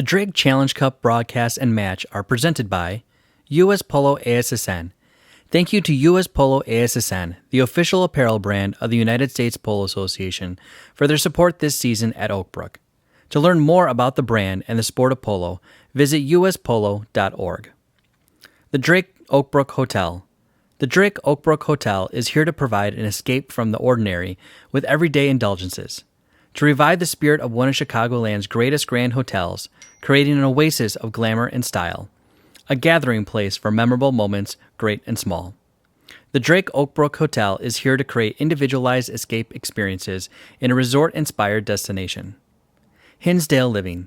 Drake Challenge Cup broadcast and match are presented by US Polo ASSN. Thank you to US Polo ASSN, the official apparel brand of the United States Polo Association, for their support this season at Oakbrook. To learn more about the brand and the sport of polo, visit uspolo.org. The Drake Oakbrook Hotel. The Drake Oakbrook Hotel is here to provide an escape from the ordinary with everyday indulgences. To revive the spirit of one of Chicagoland's greatest grand hotels, creating an oasis of glamour and style. A gathering place for memorable moments, great and small. The Drake Oakbrook Hotel is here to create individualized escape experiences in a resort-inspired destination. Hinsdale Living.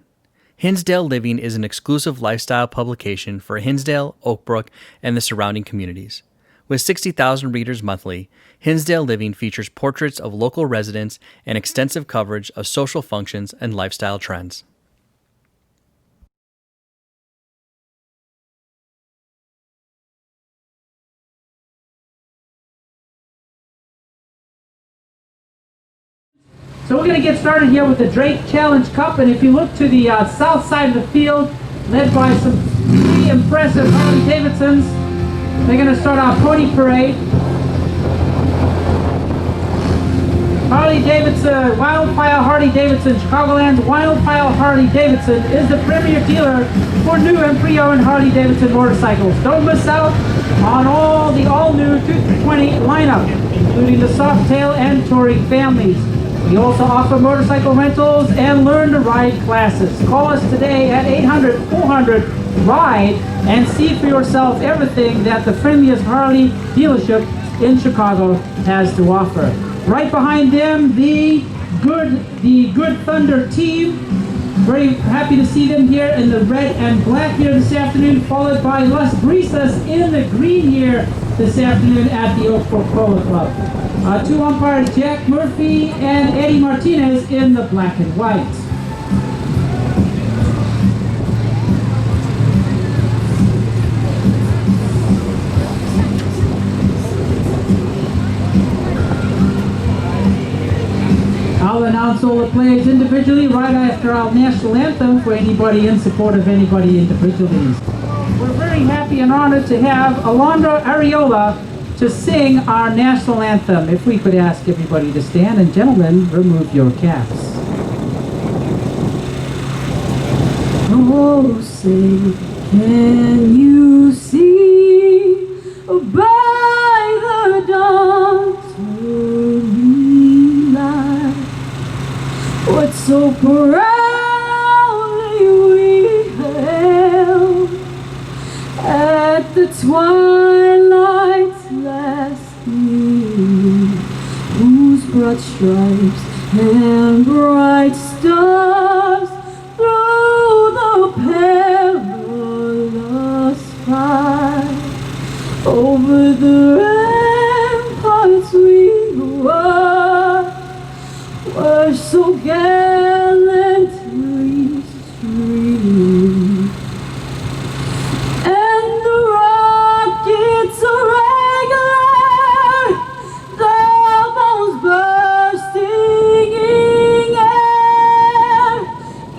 Hinsdale Living is an exclusive lifestyle publication for Hinsdale, Oakbrook, and the surrounding communities. With 60,000 readers monthly, Hinsdale Living features portraits of local residents and extensive coverage of social functions and lifestyle trends. So we're going to get started here with the Drake Challenge Cup, and if you look to the south side of the field, led by some pretty impressive Harley Davidsons, they're going to start our pony parade. Harley Davidson, Wildfire Harley Davidson, Chicagoland's Wildfire Harley Davidson is the premier dealer for new and pre-owned Harley Davidson motorcycles. Don't miss out on all the all-new 220 lineup, including the Softail and Touring families. We also offer motorcycle rentals and learn-to-ride classes. Call us today at 800-400-RIDE and see for yourself everything that the friendliest Harley dealership in Chicago has to offer. Right behind them, the GoodThunder team. Very happy to see them here in the red and black here this afternoon, followed by Las Brisas in the green here this afternoon at the Oakbrook Polo Club. Two umpires, Jack Murphy and Eddie Martinez in the black and white. I'll announce all the players individually right after our national anthem for anybody in support of anybody individually. We're very happy and honored to have Alondra Areola to sing our national anthem. If we could ask everybody to stand, and gentlemen, remove your caps. Oh, say, can you see by the dawn's early light what so proudly we hailed at the twilight's last gleam, whose broad stripes and bright stars through the perilous fight over the ramparts we were so gallantly streamed. It's a regular, the most bursting in air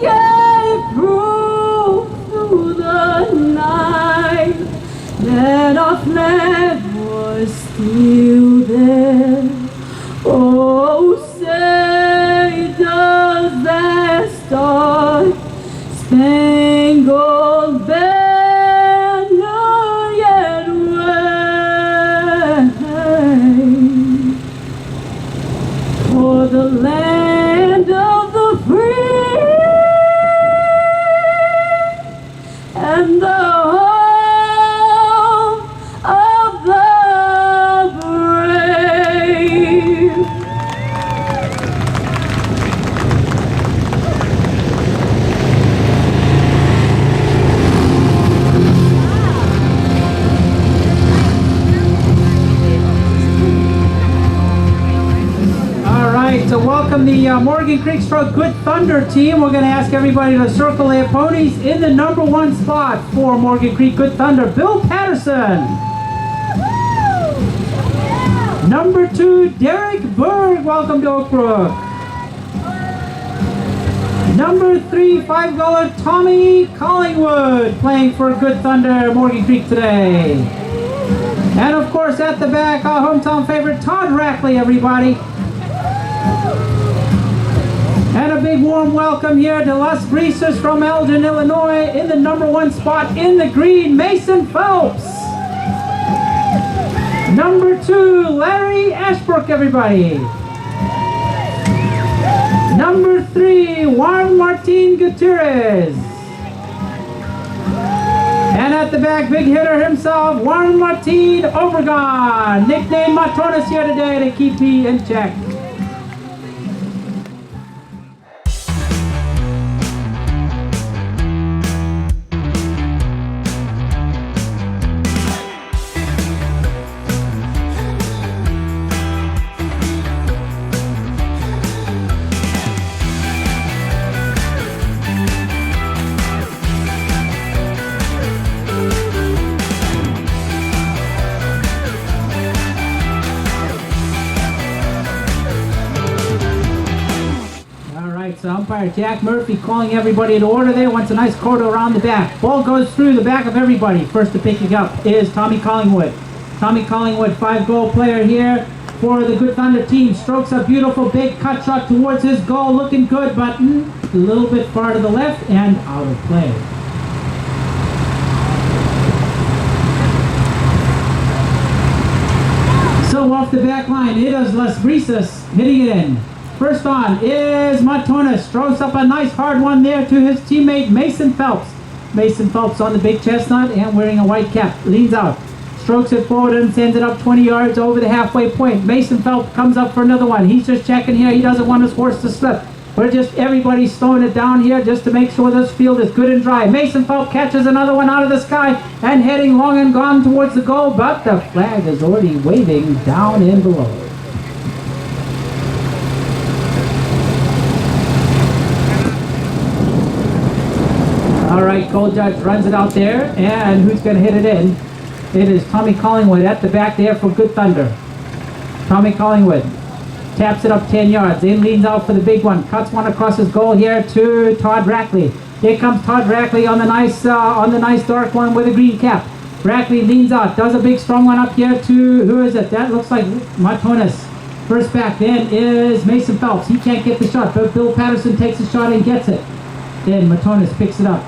gave proof through the night that our flag was still there. Oh, say does that star-spangled banner for the land of the free and the home of the brave. To welcome the Morgan Creek Stroke GoodThunder team, we're going to ask everybody to circle their ponies. In the number one spot for Morgan Creek GoodThunder, Bill Patterson. Number 2, Derek Berg. Welcome to Oakbrook. Number 3, $5 Tommy Collingwood playing for GoodThunder Morgan Creek today. And of course at the back, our hometown favorite Todd Rackley, everybody. And a big warm welcome here to Las Brisas from Elgin, Illinois, in the number 1 spot in the green, Mason Phelps. Number 2, Larry Ashbrook, everybody. Number 3, Juan Martin Gutierrez. And at the back, big hitter himself, Juan Martin Obregon. Nicknamed Matonis here today to keep me in check. So umpire Jack Murphy calling everybody to order there. Wants a nice quarter around the back. Ball goes through the back of everybody. First to pick it up is Tommy Collingwood. Tommy Collingwood, 5-goal player here for the GoodThunder team. Strokes a beautiful big cut shot towards his goal. Looking good, but a little bit far to the left and out of play. So off the back line, it is Las Brisas hitting it in. First on is Matonis. Strokes up a nice hard one there to his teammate Mason Phelps. Mason Phelps on the big chestnut and wearing a white cap. Leans out. Strokes it forward and sends it up 20 yards over the halfway point. Mason Phelps comes up for another one. He's just checking here. He doesn't want his horse to slip. We're just everybody's slowing it down here just to make sure this field is good and dry. Mason Phelps catches another one out of the sky and heading long and gone towards the goal, but the flag is already waving down and below. All right, Gold Judge runs it out there, and who's going to hit it in? It is Tommy Collingwood at the back there for GoodThunder. Tommy Collingwood taps it up 10 yards, then leans out for the big one, cuts one across his goal here to Todd Rackley. Here comes Todd Rackley on the nice dark one with a green cap. Rackley leans out, does a big strong one up here to, who is it? That looks like Matonis. First back then is Mason Phelps. He can't get the shot, but Bill Patterson takes the shot and gets it. Then Matonis picks it up.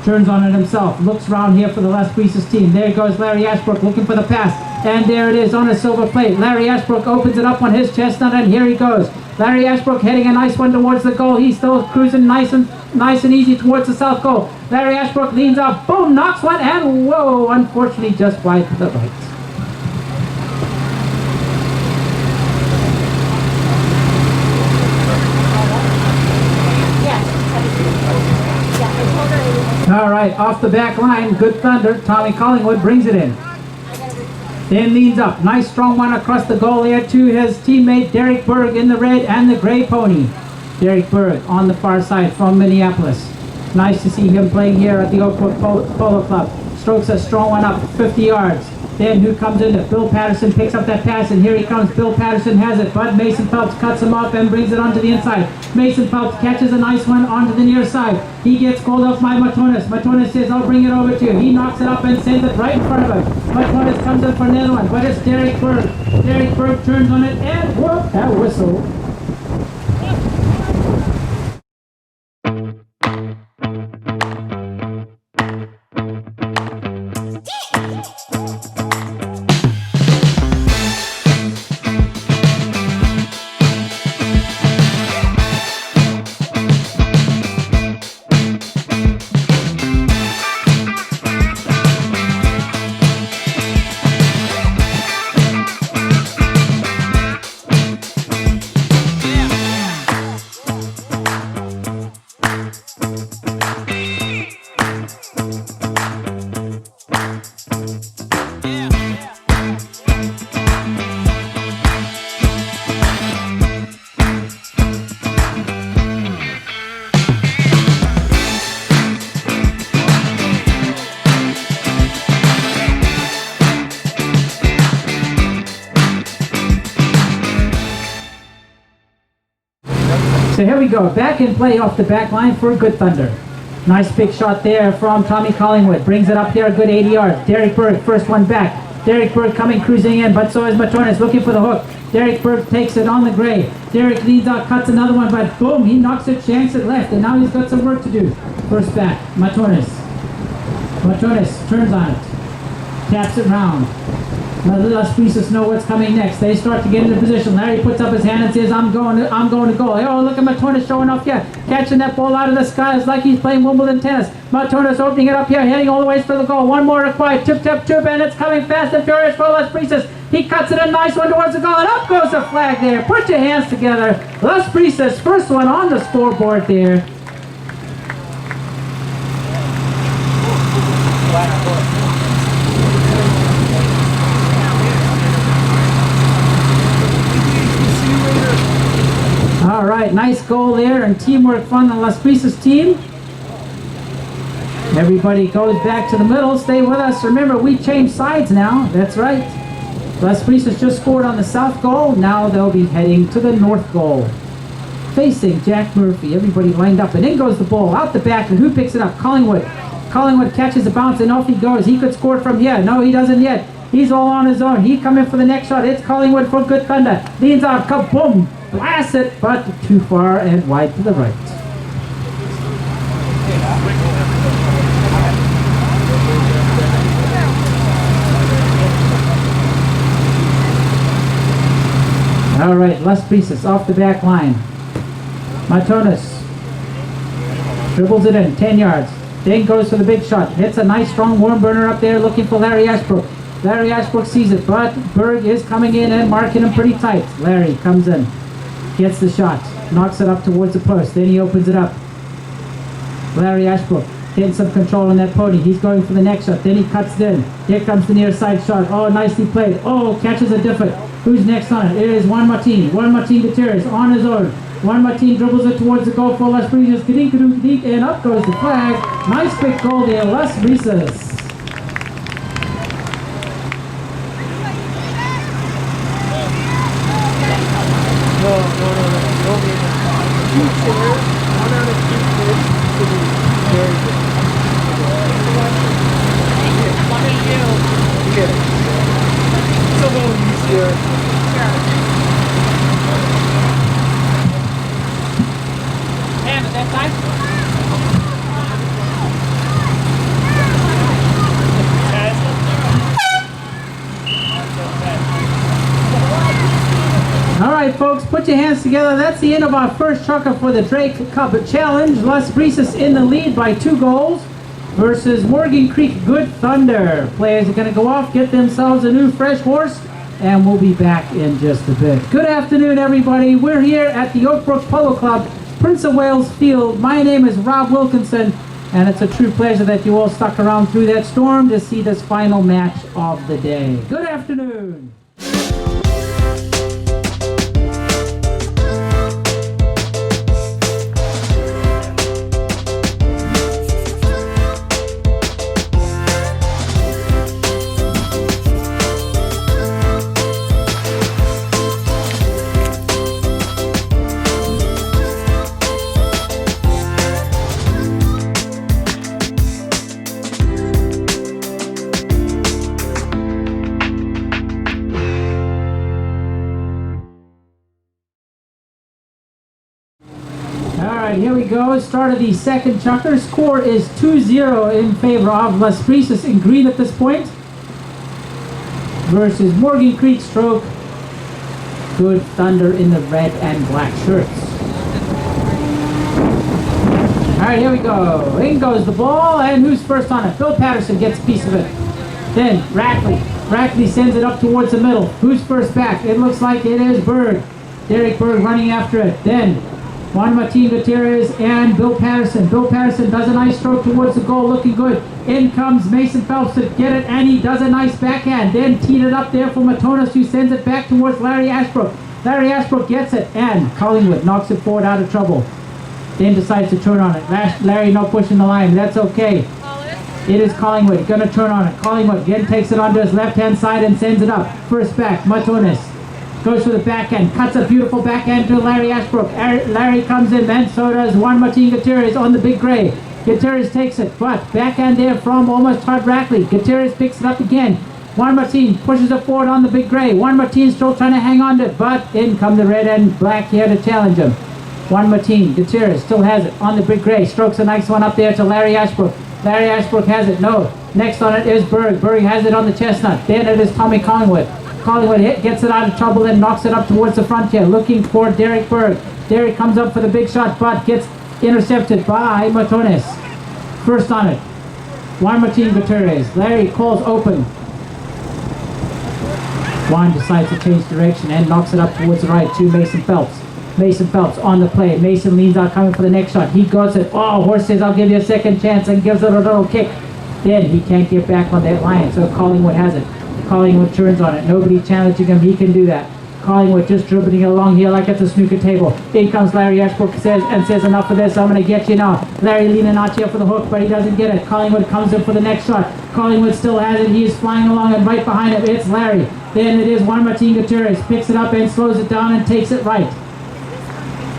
Turns on it himself, looks around here for the Las Brisas team. There goes Larry Ashbrook looking for the pass, and there it is on a silver plate. Larry Ashbrook opens it up on his chestnut, and here he goes. Larry Ashbrook heading a nice one towards the goal. He's still cruising nice and easy towards the south goal. Larry Ashbrook leans out, boom, knocks one, and whoa, unfortunately just wide to the right. All right, off the back line, GoodThunder, Tommy Collingwood brings it in. Then leans up, nice strong one across the goal there to his teammate Derek Berg in the red and the gray pony. Derek Berg on the far side from Minneapolis. Nice to see him playing here at the Oakwood Polo Club. Strokes a strong one up, 50 yards. Then who comes in? Bill Patterson picks up that pass, and here he comes. Bill Patterson has it, but Mason Phelps cuts him off and brings it onto the inside. Mason Phelps catches a nice one onto the near side. He gets called up by Matonis. Matonis says, I'll bring it over to you. He knocks it up and sends it right in front of him. Matonis comes in for another one, but it's Derek Berg. Derek Berg turns on it, and whoop, that whistle. So here we go. Back in play off the back line for GoodThunder. Nice big shot there from Tommy Collingwood. Brings it up here a good 80 yards. Derek Berg, first one back. Derek Berg coming cruising in, but so is Matonis looking for the hook. Derek Berg takes it on the gray. Derek leads out, cuts another one, but boom, he knocks it, shanks it left, and now he's got some work to do. First back, Matonis. Matonis turns on it. Taps it round. Las Brisas know what's coming next. They start to get into position. Larry puts up his hand and says, I'm going to goal. Oh, look at Matonis showing off here. Catching that ball out of the sky. It's like he's playing Wimbledon tennis. Matonis opening it up here, heading all the way for the goal. One more required. Tip, and it's coming fast and furious for Las Brisas. He cuts it a nice one towards the goal, and up goes the flag there. Put your hands together. Las Brisas, first one on the scoreboard there. All right, nice goal there and teamwork from the Las Brisas team. Everybody goes back to the middle. Stay with us. Remember, we changed sides now. That's right. Las Brisas just scored on the south goal. Now they'll be heading to the north goal. Facing Jack Murphy. Everybody lined up. And in goes the ball. Out the back. And who picks it up? Collingwood. Collingwood catches the bounce and off he goes. He could score from here. No, he doesn't yet. He's all on his own. He coming for the next shot. It's Collingwood for GoodThunder. Leans out. Kaboom. Blasts it, but too far and wide to the right. All right, Las Brisas off the back line. Matonis dribbles it in, 10 yards. Then goes for the big shot. Hits a nice strong warm burner up there looking for Larry Ashbrook. Larry Ashbrook sees it, but Berg is coming in and marking him pretty tight. Larry comes in. Gets the shot, knocks it up towards the post, then he opens it up. Larry Ashbrook getting some control on that pony. He's going for the next shot, then he cuts it in. Here comes the near side shot. Oh, nicely played. Oh, catches a different. Who's next on it? It is Juan Martin. Juan Martin Gutierrez on his own. Juan Martin dribbles it towards the goal for Las Brisas. Kadink, and up goes the flag. Nice big goal there, Las Brisas. It's a little easier. And at that time? All right, folks, put your hands together. That's the end of our first chucker for the Drake Cup Challenge. Las Brisas in the lead by 2 goals versus Morgan Creek GoodThunder. Players are going to go off, get themselves a new fresh horse, and we'll be back in just a bit. Good afternoon, everybody. We're here at the Oakbrook Polo Club, Prince of Wales Field. My name is Rob Wilkinson, and it's a true pleasure that you all stuck around through that storm to see this final match of the day. Good afternoon. Here we go. Start of the second chukker. Score is 2-0 in favor of Las Brisas in green at this point versus Morgan Creek stroke GoodThunder in the red and black shirts. All right, here we go. In goes the ball, and who's first on it? Bill Patterson gets a piece of it. Then Rackley. Rackley sends it up towards the middle. Who's first back? It looks like it is Berg. Derek Berg running after it. Then Juan Martin Gutierrez and Bill Patterson. Bill Patterson does a nice stroke towards the goal, looking good. In comes Mason Phelps to get it, and he does a nice backhand. Then teed it up there for Matonis, who sends it back towards Larry Ashbrook. Larry Ashbrook gets it, and Collingwood knocks it forward out of trouble. Then decides to turn on it. Larry no pushing the line. That's okay. It is Collingwood. Gonna turn on it. Collingwood again takes it onto his left-hand side and sends it up. First back, Matonis. Goes for the backhand, cuts a beautiful backhand to Larry Ashbrook. Larry comes in, and so does Juan Martin Gutierrez on the big gray. Gutierrez takes it, but backhand there from almost Todd Rackley. Gutierrez picks it up again. Juan Martin pushes it forward on the big gray. Juan Martin still trying to hang on to it, but in come the red and black here to challenge him. Juan Martin Gutierrez still has it on the big gray. Strokes a nice one up there to Larry Ashbrook. Larry Ashbrook has it. No. Next on it is Berg. Berg has it on the chestnut. Then it is Tommy Collingwood. Collingwood gets it out of trouble and knocks it up towards the front here, looking for Derek Berg. Derek comes up for the big shot, but gets intercepted by Matones. First on it, Juan Martin Gutierrez. Larry calls open. Juan decides to change direction and knocks it up towards the right to Mason Phelps. Mason Phelps on the play. Mason leans out coming for the next shot. He goes it. Oh, Horse says, I'll give you a second chance, and gives it a little kick. Then he can't get back on that line, so Collingwood has it. Collingwood turns on it. Nobody challenging him. He can do that. Collingwood just dribbling along here like it's a snooker table. In comes Larry Ashbrook says, enough of this. I'm going to get you now. Larry leaning out here for the hook, but he doesn't get it. Collingwood comes in for the next shot. Collingwood still has it. He is flying along, and right behind him, it's Larry. Then it is Juan Martin Gutierrez. Picks it up and slows it down and takes it right.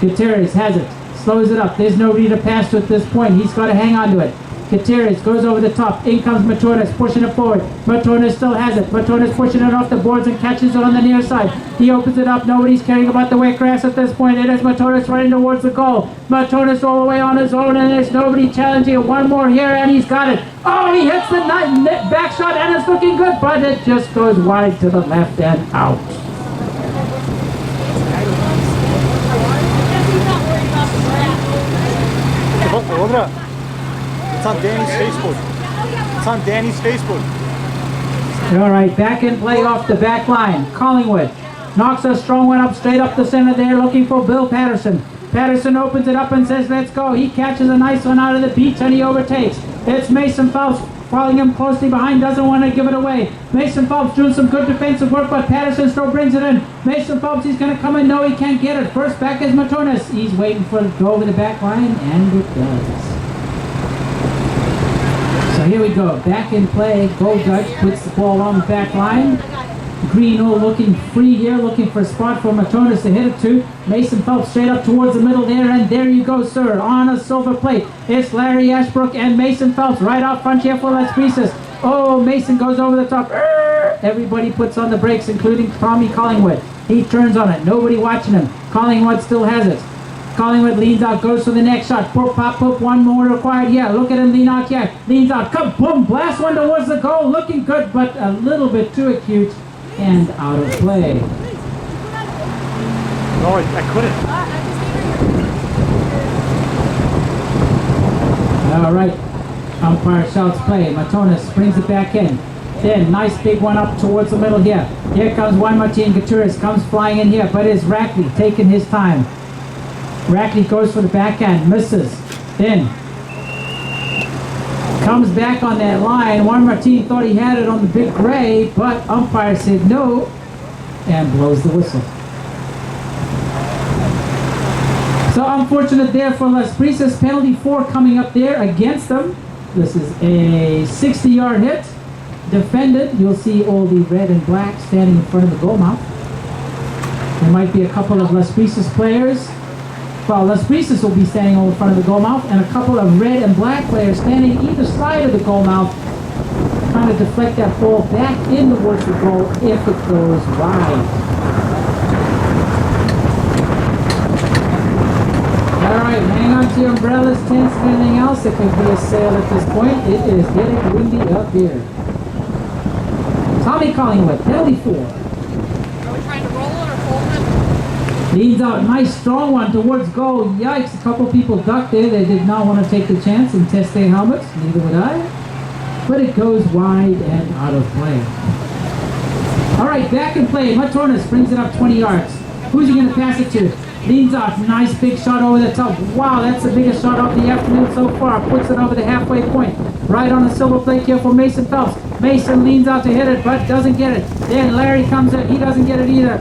Gutierrez has it. Slows it up. There's nobody to pass to at this point. He's got to hang on to it. Gutierrez goes over the top. In comes Matones, pushing it forward. Matones still has it. Matones pushing it off the boards and catches it on the near side. He opens it up. Nobody's caring about the wet grass at this point. It is Matones running towards the goal. Matones all the way on his own, and there's nobody challenging. One more here, and he's got it. Oh, he hits the back shot, and it's looking good, but it just goes wide to the left and out. It's on Danny's Facebook. It's on Danny's Facebook. All right, back in play off the back line. Collingwood knocks a strong one up straight up the center there, looking for Bill Patterson. Patterson opens it up and says, let's go. He catches a nice one out of the beach and he overtakes. It's Mason Phelps following him closely behind, doesn't want to give it away. Mason Phelps doing some good defensive work, but Patterson still brings it in. Mason Phelps, he's going to come in. No, he can't get it. First back is Matones. He's waiting for it to go over the back line, and it does. So here we go, back in play. GoodThunder puts the ball on the back line. Greeno looking free here, looking for a spot for Matones to hit it to. Mason Phelps straight up towards the middle there, and there you go, sir, on a silver plate. It's Larry Ashbrook and Mason Phelps right out front here for Las Brisas. Oh, Mason goes over the top. Everybody puts on the brakes, including Tommy Collingwood. He turns on it, nobody watching him. Collingwood still has it. Collingwood leans out, goes for the next shot. Poop, pop, poop, one more required. Yeah, look at him lean out here. Leans out, come, boom, blast one towards the goal. Looking good, but a little bit too acute and out of play. No, I couldn't. All right, umpire shouts play. Matones brings it back in. Then, nice big one up towards the middle here. Here comes Juan Martin Gutierrez, comes flying in here, but it's Rackley taking his time. Rackley goes for the backhand, misses. Then comes back on that line. Juan Martin thought he had it on the big gray, but umpire said no and blows the whistle. So unfortunate there for Las Brisas. Penalty 4 coming up there against them. This is a 60-yard hit. Defended. You'll see all the red and black standing in front of the goal mouth. There might be a couple of Las Brisas players. Well, Las Brisas will be standing over front of the goal mouth, and a couple of red and black players standing either side of the goal mouth, trying to deflect that ball back in towards the goal if it goes wide. All right, hang on to your umbrellas, tents, and anything else. It could be a sail at this point. It is getting windy up here. Tommy Collingwood, penalty 4. Are we trying to roll it or fold it? Leads out, nice strong one towards goal. Yikes, a couple people ducked there. They did not want to take the chance and test their helmets. Neither would I. But it goes wide and out of play. All right, back in play. Matones brings it up 20 yards. Who's he going to pass it to? Leans off, nice big shot over the top. Wow, that's the biggest shot of the afternoon so far. Puts it over the halfway point. Right on the silver plate here for Mason Phelps. Mason leans out to hit it, but doesn't get it. Then Larry comes in. He doesn't get it either.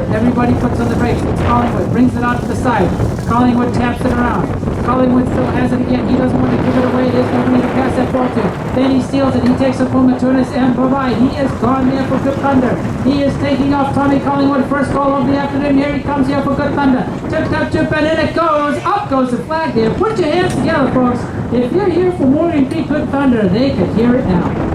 Everybody puts on the brakes. It's Collingwood. Brings it out to the side. Collingwood taps it around. Collingwood still has it again. He doesn't want to give it away. There's nobody to pass that ball to. Then he steals it. He takes it from Matunis, and bye-bye. He is gone there for GoodThunder. He is taking off. Tommy Collingwood, first goal of the afternoon. Here he comes here for GoodThunder. Tip, and in it goes. Up goes the flag there. Put your hands together, folks. If you're here for Morgan Creek GoodThunder, they could hear it now.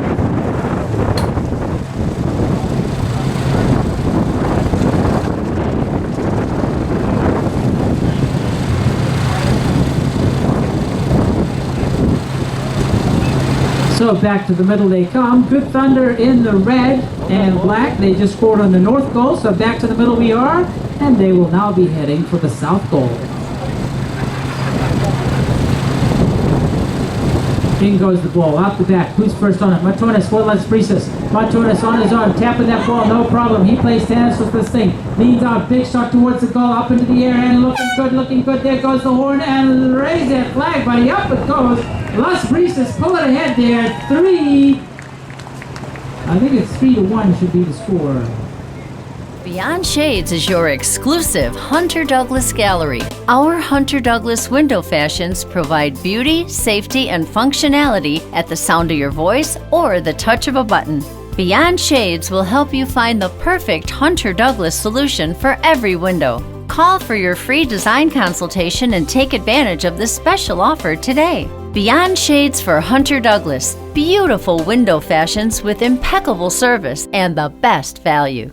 So back to the middle they come. GoodThunder in the red and black. They just scored on the north goal. So back to the middle we are. And they will now be heading for the south goal. In goes the ball, out the back. Who's first on it? Matunis, well, let's Brisas. Matunis on his own, tapping that ball, no problem. He plays tennis with this thing. Leans out, big shot towards the goal, up into the air, and looking good. There goes the horn, and raise that flag, buddy. Up it goes. Las Brisas pull it ahead there. 3. I think it's 3-1 should be the score. Beyond Shades is your exclusive Hunter Douglas gallery. Our Hunter Douglas window fashions provide beauty, safety, and functionality at the sound of your voice or the touch of a button. Beyond Shades will help you find the perfect Hunter Douglas solution for every window. Call for your free design consultation and take advantage of this special offer today. Beyond Shades for Hunter Douglas. Beautiful window fashions with impeccable service and the best value.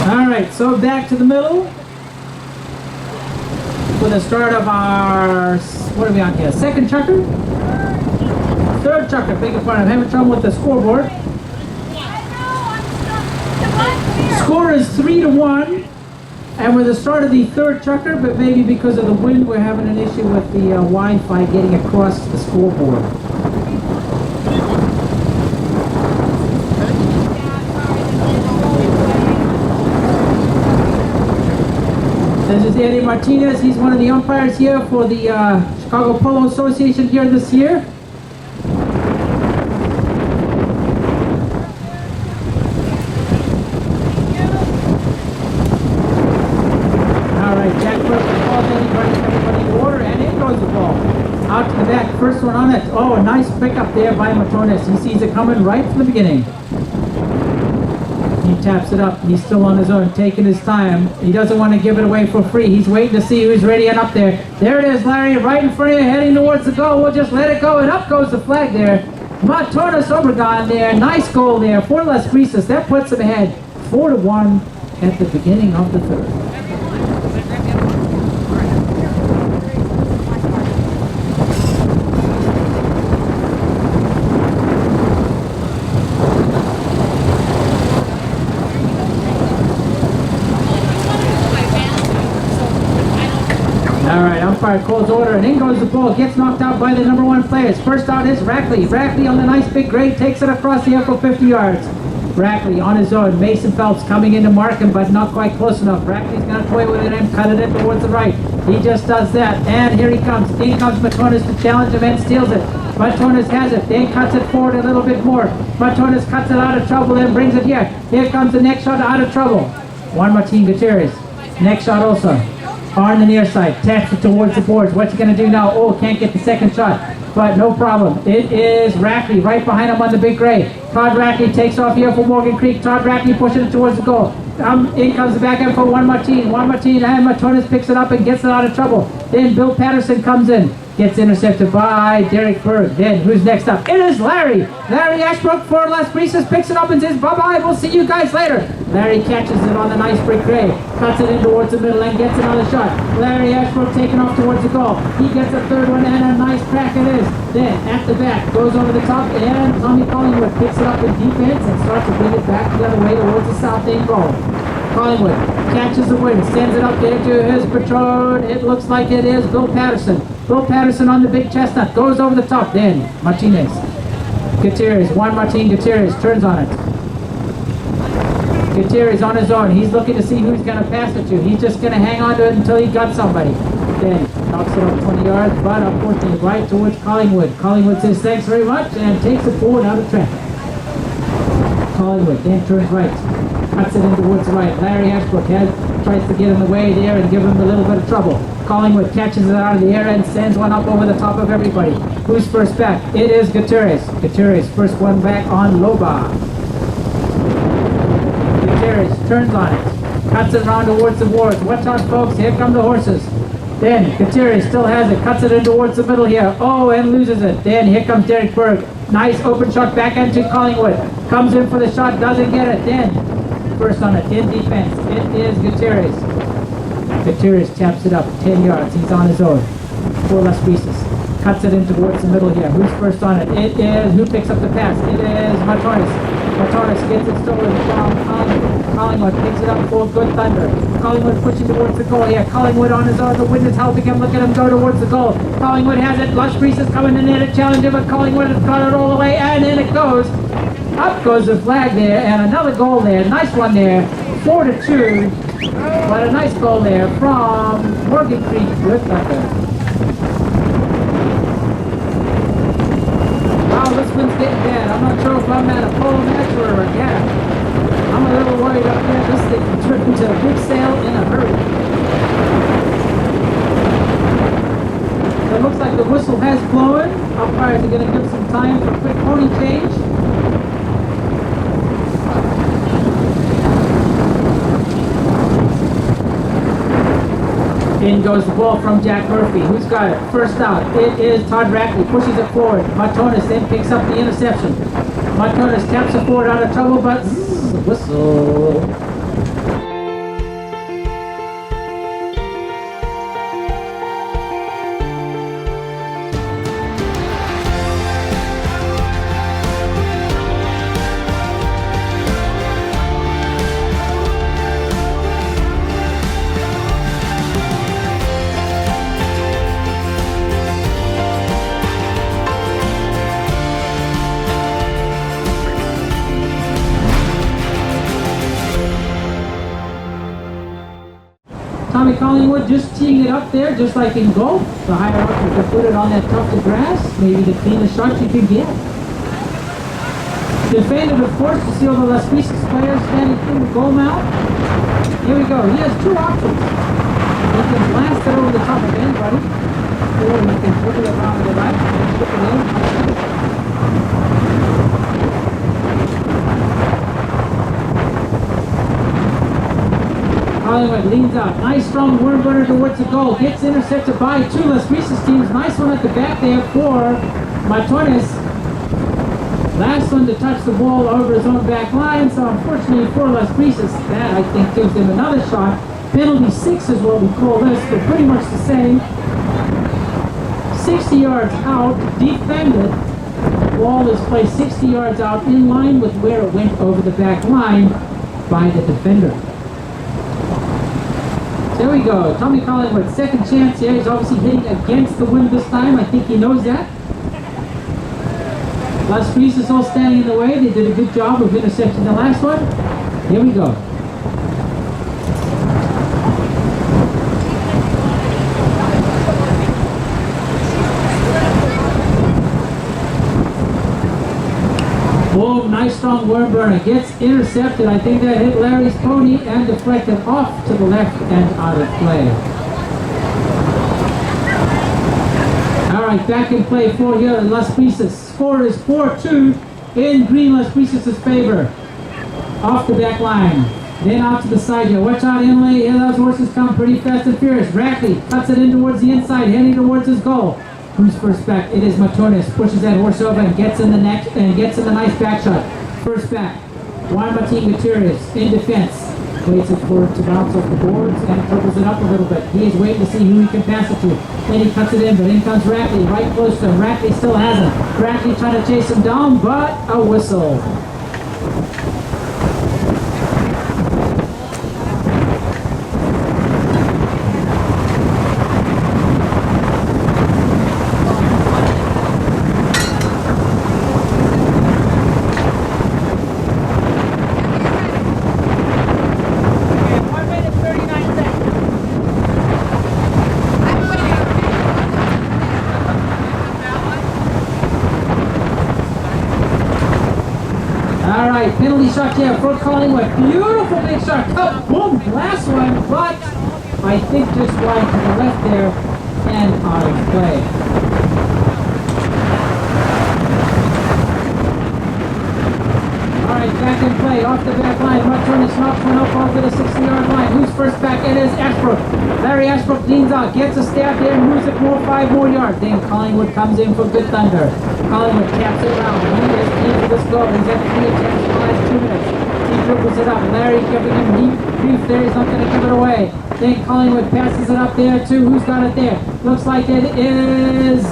Alright, so back to the middle for the start of our, what are we on here, second chukker? Third chukker, beg your pardon, I'm having trouble with the scoreboard. Score is 3-1, and we're the start of the third chukker, but maybe because of the wind we're having an issue with the Wi-Fi getting across the scoreboard. This is Eddie Martinez. He's one of the umpires here for the Chicago Polo Association here this year. Alright, Jack Burke calls everybody in order, and in goes the ball. Out to the back, first one on it. Oh, a nice pickup there by Matonis. He sees it coming right from the beginning. He taps it up. He's still on his own, taking his time. He doesn't want to give it away for free. He's waiting to see who's ready and up there. There it is, Larry, right in front of you, heading towards the goal. We'll just let it go, and up goes the flag there. Matonis Obregon there. Nice goal there for Las Brisas. That puts him ahead 4-1 at the beginning of the third. Alright, umpire calls order, and in goes the ball. Gets knocked out by the number 1 players. First out is Rackley. Rackley on the nice big grade takes it across the air for 50 yards. Rackley on his own. Mason Phelps coming in to mark him, but not quite close enough. Rackley's going to toy with it and cut it in towards the right. He just does that, and here he comes. In comes Matonis to challenge him and steals it. Matonis has it, then cuts it forward a little bit more. Matonis cuts it out of trouble and brings it here. Here comes the next shot out of trouble. Juan Martin Gutierrez. Next shot also. On the near side, taps it towards the boards. What's he going to do now? Oh, can't get the second shot, but no problem. It is Rackley right behind him on the big gray. Todd Rackley takes off here for Morgan Creek. Todd Rackley pushing it towards the goal. In comes the backhand for Juan Martin. Juan Martin and Matonis picks it up and gets it out of trouble. Then Bill Patterson comes in. Gets intercepted by Derek Berg. Then who's next up? It is Larry. Larry Ashbrook for Las Brisas picks it up and says, bye-bye, we'll see you guys later. Larry catches it on the nice brick gray. Cuts it in towards the middle and gets another shot. Larry Ashbrook taking off towards the goal. He gets a third one and a nice crack it is. Then at the back, goes over the top, and Tommy Collingwood picks it up in defense and starts to bring it back the other way towards the south end goal. Collingwood catches the wind, sends it up there to his patron. It looks like it is Bill Patterson. Bill Patterson on the big chestnut, goes over the top. Then Martinez. Gutierrez, Juan Martin Gutierrez turns on it. Gutierrez on his own. He's looking to see who he's going to pass it to. He's just going to hang on to it until he got somebody. Then knocks it up 20 yards, but unfortunately right towards Collingwood. Collingwood says thanks very much and takes it forward out of traffic. Collingwood then turns right, cuts it in towards the right. Larry Ashbrook tries to get in the way there and give him a little bit of trouble. Collingwood catches it out of the air and sends one up over the top of everybody. Who's first back? It is Gutierrez. Gutierrez first one back on Loba. Gutierrez turns on it, cuts it around towards the wards. Watch out, folks, here come the horses. Then Gutierrez still has it, cuts it in towards the middle here. Oh, and loses it. Then here comes Derek Berg. Nice open shot back into Collingwood. Comes in for the shot, doesn't get it. Then first on it, in defense, it is Gutierrez. Gutierrez taps it up 10 yards. He's on his own. For Las Brisas. Cuts it in towards the middle here. Who's first on it? It is, who picks up the pass? It is Matonis. Matonis gets it stolen from Collingwood. Collingwood picks it up for GoodThunder. Collingwood pushing towards the goal here. Collingwood on his own. The wind is helping him. Look at him go towards the goal. Collingwood has it. Las Brisas coming in there to challenge him, but Collingwood has got it all the way, and in it goes. Up goes the flag there, and another goal there. Nice one there. 4-2. But a nice goal there from Morgan Creek GoodThunder. Wow, this one's getting bad. I'm not sure if I'm at a polo match or a gap. I'm a little worried up there. This thing can turn into a big sail in a hurry. So it looks like the whistle has blown. Umpires are going to give some time for a quick pony change. In goes the ball from Jack Murphy. Who's got it? First out. It is Todd Rackley. Pushes it forward. Matonis then picks up the interception. Matonis taps it forward out of trouble, but whistle. Tommy Collingwood just teeing it up there, just like in golf. The higher up you can put it on that tufted grass, maybe the cleanest shot you can get. Defended, of course, to see all the Las Brisas players standing through the goal mouth. Here we go. He has two options. He can blast it over the top of anybody, or he can flip it around to the right and flip it in. Collingwood leans out. Nice strong worm burner towards the goal. Gets intercepted by two Las Brisas teams. Nice one at the back there for Matonis. Last one to touch the ball over his own back line. So unfortunately for Las Brisas, that I think gives them another shot. Penalty 6 is what we call this, but pretty much the same. 60 yards out, defended. Ball is placed 60 yards out in line with where it went over the back line by the defender. There we go. Tommy Collingwood, second chance here. He's obviously hitting against the wind this time. I think he knows that. Las Brisas all standing in the way. They did a good job of intercepting the last one. Here we go. Boom, nice strong worm burner. Gets intercepted. I think that hit Larry's pony and deflected off to the left and out of play. All right, back in play for here in Las Brisas. Score is 4-2 in green Las Brisas' favor. Off the back line. Then out to the side here. Watch out, Emily. Here those horses come pretty fast and furious. Rackley cuts it in towards the inside, heading towards his goal. Who's first back? It is Matonis. Pushes that horse over and gets in the neck and gets in the nice back shot. First back. Juan Martin Gutierrez in defense. Waits it for it to bounce off the boards and triples it up a little bit. He is waiting to see who he can pass it to. Then he cuts it in, but in comes Rackley, right close to him. Rackley still has him. Rackley trying to chase him down, but a whistle. right, penalty shot here for Collingwood. Beautiful big shot. Cut, boom, last one, but I think just wide to the left there and out of play. Alright, back in play, off the back line. Martinez knocks one up off to the 60-yard line. Who's first back? It is Ashbrook. Larry Ashbrook leans out, gets a stab there, moves it more 5 more yards. Then Collingwood comes in for GoodThunder. Collingwood taps it around. He is key for this goal. He's at 3 attempts in the last 2 minutes. He dribbles it up. Larry giving him deep brief there. He's not going to give it away. Then Collingwood passes it up there too. Who's got it there? Looks like it is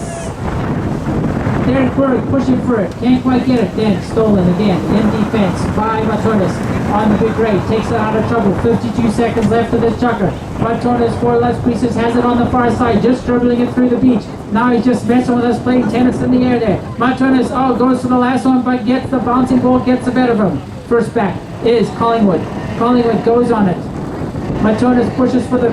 Derek Burke pushing for it. Can't quite get it. Then stolen again in defense by Matonis on the big break. Takes it out of trouble. 52 seconds left of this chucker. Matonis for Les Brisas has it on the far side. Just dribbling it through the beach. Now he's just messing with us, playing tennis in the air there. Matonis, goes for the last one, but gets the bouncing ball, gets the better of him. First back is Collingwood. Collingwood goes on it. Matonis pushes for the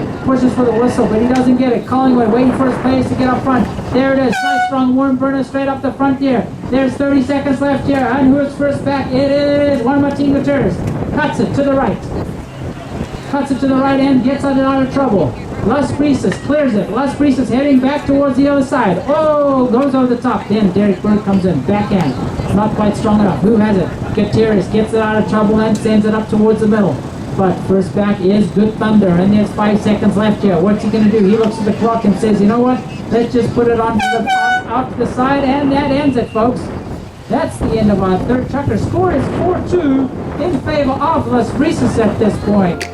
whistle, but he doesn't get it. Collingwood waiting for his players to get up front. There it is. Nice strong warm burner straight up the front there. There's 30 seconds left here. And who is first back? It is one Martin Gutierrez. Cuts it to the right. Cuts it to the right end, gets it out of trouble. Las Brisas clears it. Las Brisas heading back towards the other side. Goes over the top. Then Derek Burke comes in. Backhand. Not quite strong enough. Who has it? Gutierrez gets it out of trouble and sends it up towards the middle. But first back is GoodThunder, and there's 5 seconds left here. What's he going to do? He looks at the clock and says, you know what? Let's just put it out to the side, and that ends it, folks. That's the end of our third chucker. Score is 4-2 in favor of Las Brisas at this point.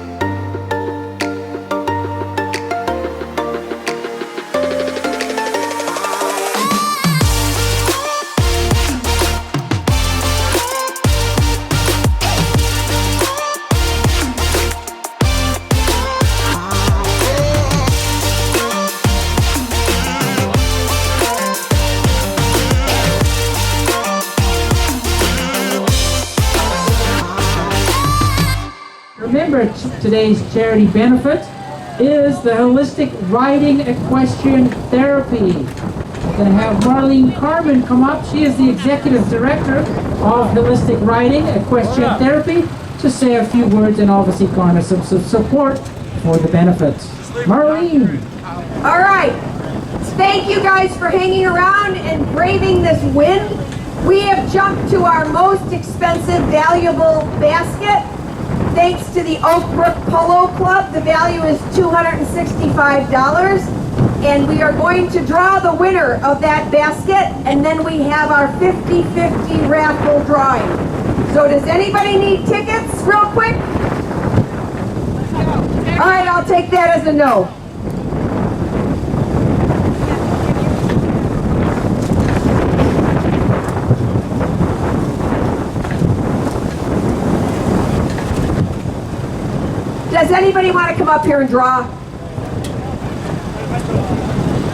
Remember, today's charity benefit is the Holistic Riding Equestrian Therapy. We're going to have Marlene Carmen come up. She is the Executive Director of Holistic Riding Equestrian Therapy to say a few words and obviously garner some support for the benefits. Marlene! All right. Thank you guys for hanging around and braving this wind. We have jumped to our most expensive, valuable basket. Thanks to the Oak Brook Polo Club, the value is $265, and we are going to draw the winner of that basket, and then we have our 50-50 raffle drawing. So does anybody need tickets real quick? All right, I'll take that as a no. Does anybody want to come up here and draw?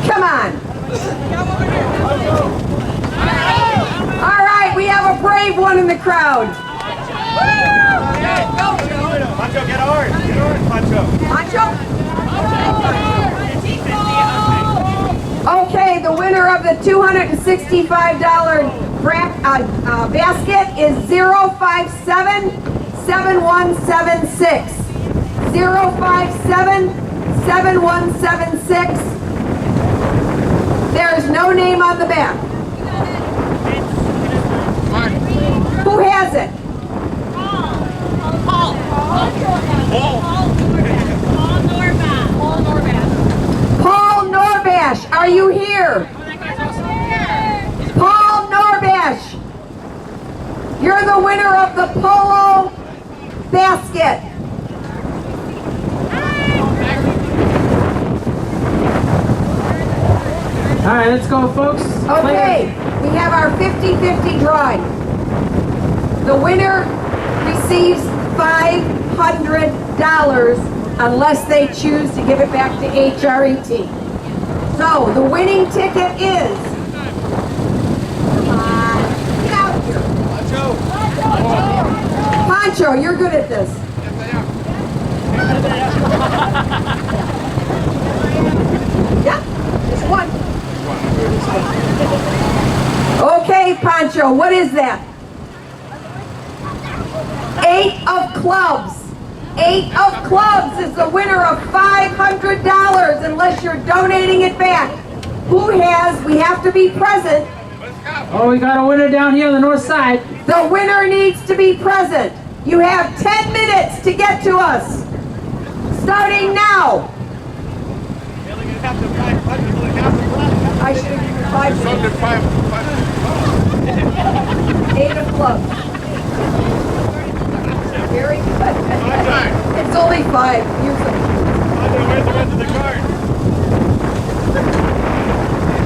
Come on. All right, we have a brave one in the crowd. Pancho, get hard. Get hard, Pancho. Okay, the winner of the $265 basket is 057-7176. 057-7176. There is no name on the back. Who has it? Paul Norbash, are you here? Paul Norbash, you're the winner of the polo basket. All right, let's go, folks. Okay, we have our 50-50 drawing. The winner receives $500 unless they choose to give it back to HRET. So the winning ticket is, come on, get out here. Pancho, you're good at this. Yeah, just one. Okay, Pancho, what is that? 8 of clubs. 8 of clubs is the winner of $500 unless you're donating it back. Who has, we have to be present. Oh, we got a winner down here on the north side. The winner needs to be present. You have 10 minutes to get to us. Starting now. I should have given you 5 minutes. 8 of clubs. Very good. It's only 5. Use them.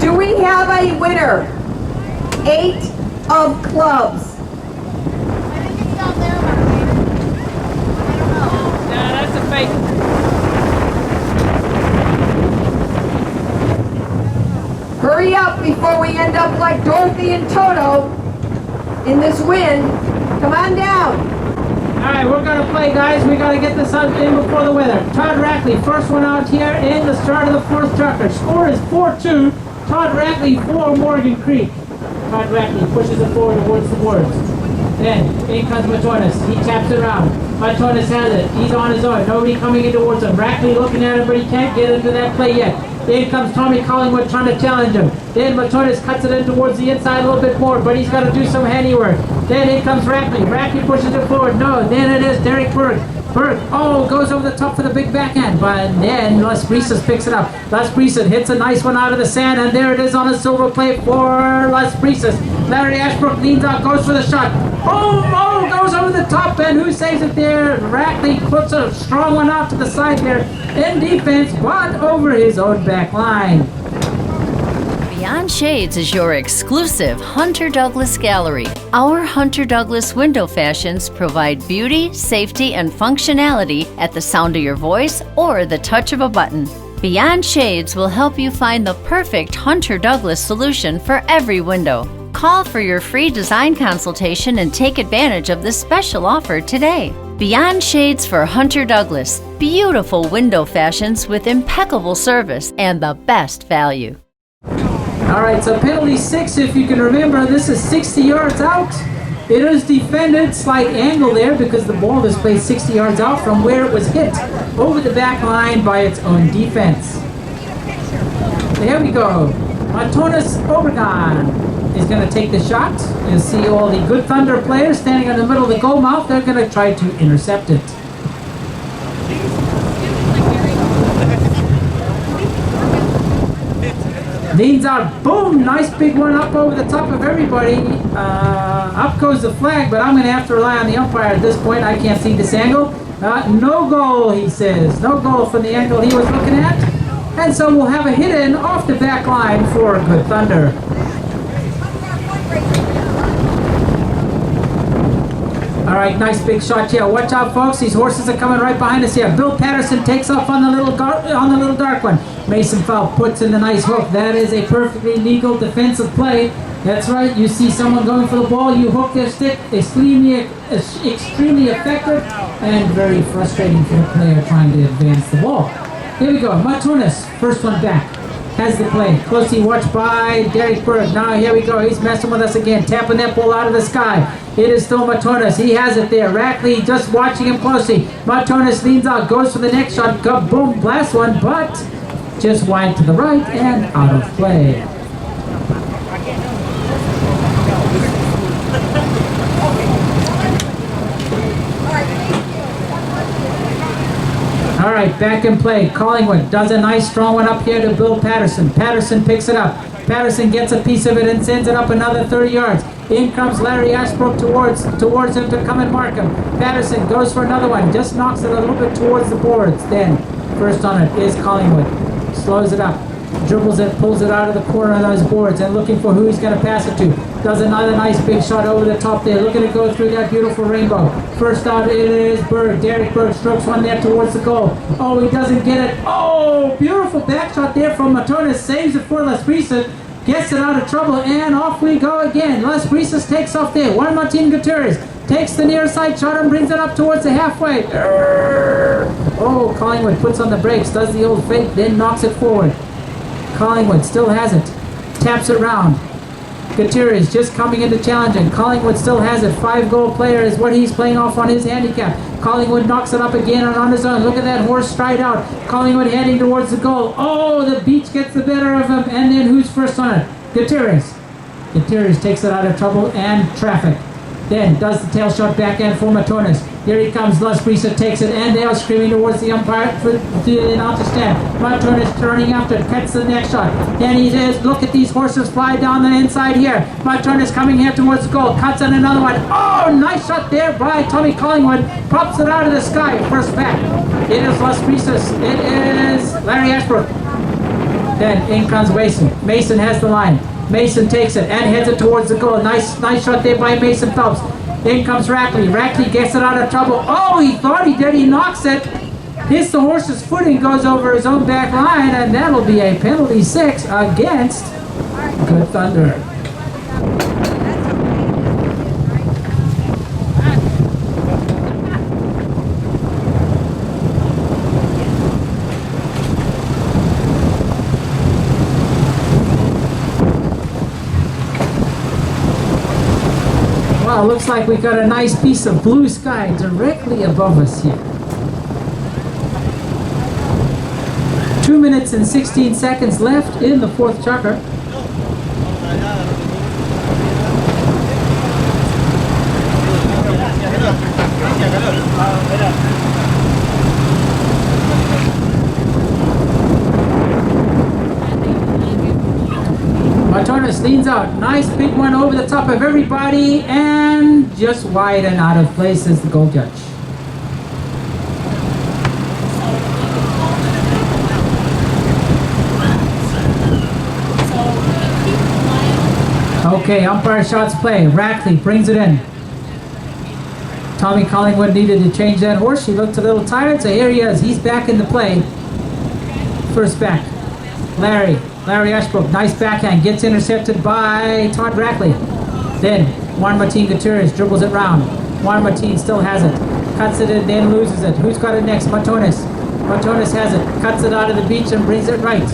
Do we have a winner? 8 of clubs. Nah, that's a fake. Hurry up before we end up like Dorothy and Toto in this wind. Come on down. All right, we're going to play, guys. We got to get this in before the weather. Todd Rackley, first one out here in the start of the fourth trucker. Score is 4-2. Todd Rackley for Morgan Creek. Todd Rackley pushes it forward towards the boards. Then, in comes Matonis. He taps it around. Matonis has it. He's on his own. Nobody coming in towards him. Rackley looking at him, but he can't get into that play yet. Then comes Tommy Collingwood trying to challenge him. Then Matonis cuts it in towards the inside a little bit more, but he's got to do some handiwork. Then in comes Rackley. Rackley pushes it forward. No, then it is Derek Berg. Berg, goes over the top for the big backhand, but then Las Brisas picks it up. Las Brisas hits a nice one out of the sand, and there it is on a silver plate for Las Brisas. Larry Ashbrook leans out, goes for the shot. Boom! Goes over the top, and who saves it there? Rackley puts a strong one out to the side there in defense, but over his own back line. Beyond Shades is your exclusive Hunter Douglas gallery. Our Hunter Douglas window fashions provide beauty, safety, and functionality at the sound of your voice or the touch of a button. Beyond Shades will help you find the perfect Hunter Douglas solution for every window. Call for your free design consultation and take advantage of this special offer today. Beyond Shades for Hunter Douglas. Beautiful window fashions with impeccable service and the best value. All right, so penalty 6, if you can remember, this is 60 yards out. It is defended, slight angle there because the ball is placed 60 yards out from where it was hit over the back line by its own defense. There we go. Matonis Obregon is going to take the shot. You'll see all the GoodThunder players standing in the middle of the goal mouth. They're going to try to intercept it. Leans out, boom, nice big one up over the top of everybody. Up goes the flag, but I'm going to have to rely on the umpire at this point. I can't see this angle. No goal, he says. No goal from the angle he was looking at. And so we'll have a hit in off the back line for GoodThunder. All right, nice big shot here. Watch out, folks. These horses are coming right behind us here. Bill Patterson takes off on the little dark one. Mason Fowl puts in the nice hook. That is a perfectly legal defensive play. That's right. You see someone going for the ball. You hook their stick. Extremely effective and very frustrating for the player trying to advance the ball. Here we go. Matunis, first one back. Has the play. Closely watched by Derek Berg. Now here we go. He's messing with us again. Tapping that ball out of the sky. It is still Matonis. He has it there. Rackley just watching him closely. Matonis leans out. Goes for the next shot. Boom. Blast one. But just wide to the right and out of play. All right, back in play. Collingwood does a nice strong one up here to Bill Patterson. Patterson picks it up. Patterson gets a piece of it and sends it up another 30 yards. In comes Larry Ashbrook towards him to come and mark him. Patterson goes for another one. Just knocks it a little bit towards the boards. Then, first on it is Collingwood. Slows it up. Dribbles it, pulls it out of the corner of those boards and looking for who he's going to pass it to. Does another nice big shot over the top there. Looking to go through that beautiful rainbow. First out it is Berg. Derek Berg strokes one there towards the goal. Oh, he doesn't get it. Oh, beautiful back shot there from Matonis. Saves it for Las Brisas. Gets it out of trouble and off we go again. Las Brisas takes off there. Juan Martin Gutierrez takes the near side shot and brings it up towards the halfway. Oh, Collingwood puts on the brakes. Does the old fake, then knocks it forward. Collingwood still has it. Taps it round. Gutierrez just coming into challenge, and Collingwood still has it. 5-goal player is what he's playing off on his handicap. Collingwood knocks it up again on his own. Look at that horse stride out. Collingwood heading towards the goal. Oh, the beach gets the better of him, and then who's first on it? Gutierrez. Gutierrez takes it out of trouble and traffic. Then does the tail shot backhand for Matonis. Here he comes. Las Brisas takes it, and they are screaming towards the umpire for the announcer stand. Matonis turning after it, cuts the next shot. Then he says, look at these horses fly down the inside here. Matonis coming here towards the goal, cuts in another one. Oh, nice shot there by Tommy Collingwood. Pops it out of the sky. First back. It is Las Brisas. It is Larry Ashbrook. Then in comes Mason. Mason has the line. Mason takes it and heads it towards the goal. Nice shot there by Mason Phelps. In comes Rackley. Rackley gets it out of trouble. Oh, he thought he did. He knocks it. Hits the horse's footing, goes over his own back line, and that'll be a penalty 6 against GoodThunder. Well, looks like we got a nice piece of blue sky directly above us here. 2 minutes and 16 seconds left in the 4th chukker. Matonis leans out. Nice big one over the top of everybody, and just wide and out of place is the goal judge. Okay, umpire shots play. Rackley brings it in. Tommy Collingwood needed to change that horse. She looked a little tired, so here he is. He's back in the play. First back. Larry Ashbrook, nice backhand, gets intercepted by Todd Rackley. Then Juan Martin Gutierrez dribbles it round. Juan Martin still has it. Cuts it in, then loses it. Who's got it next? Matonis. Matonis has it. Cuts it out of the beach and brings it right.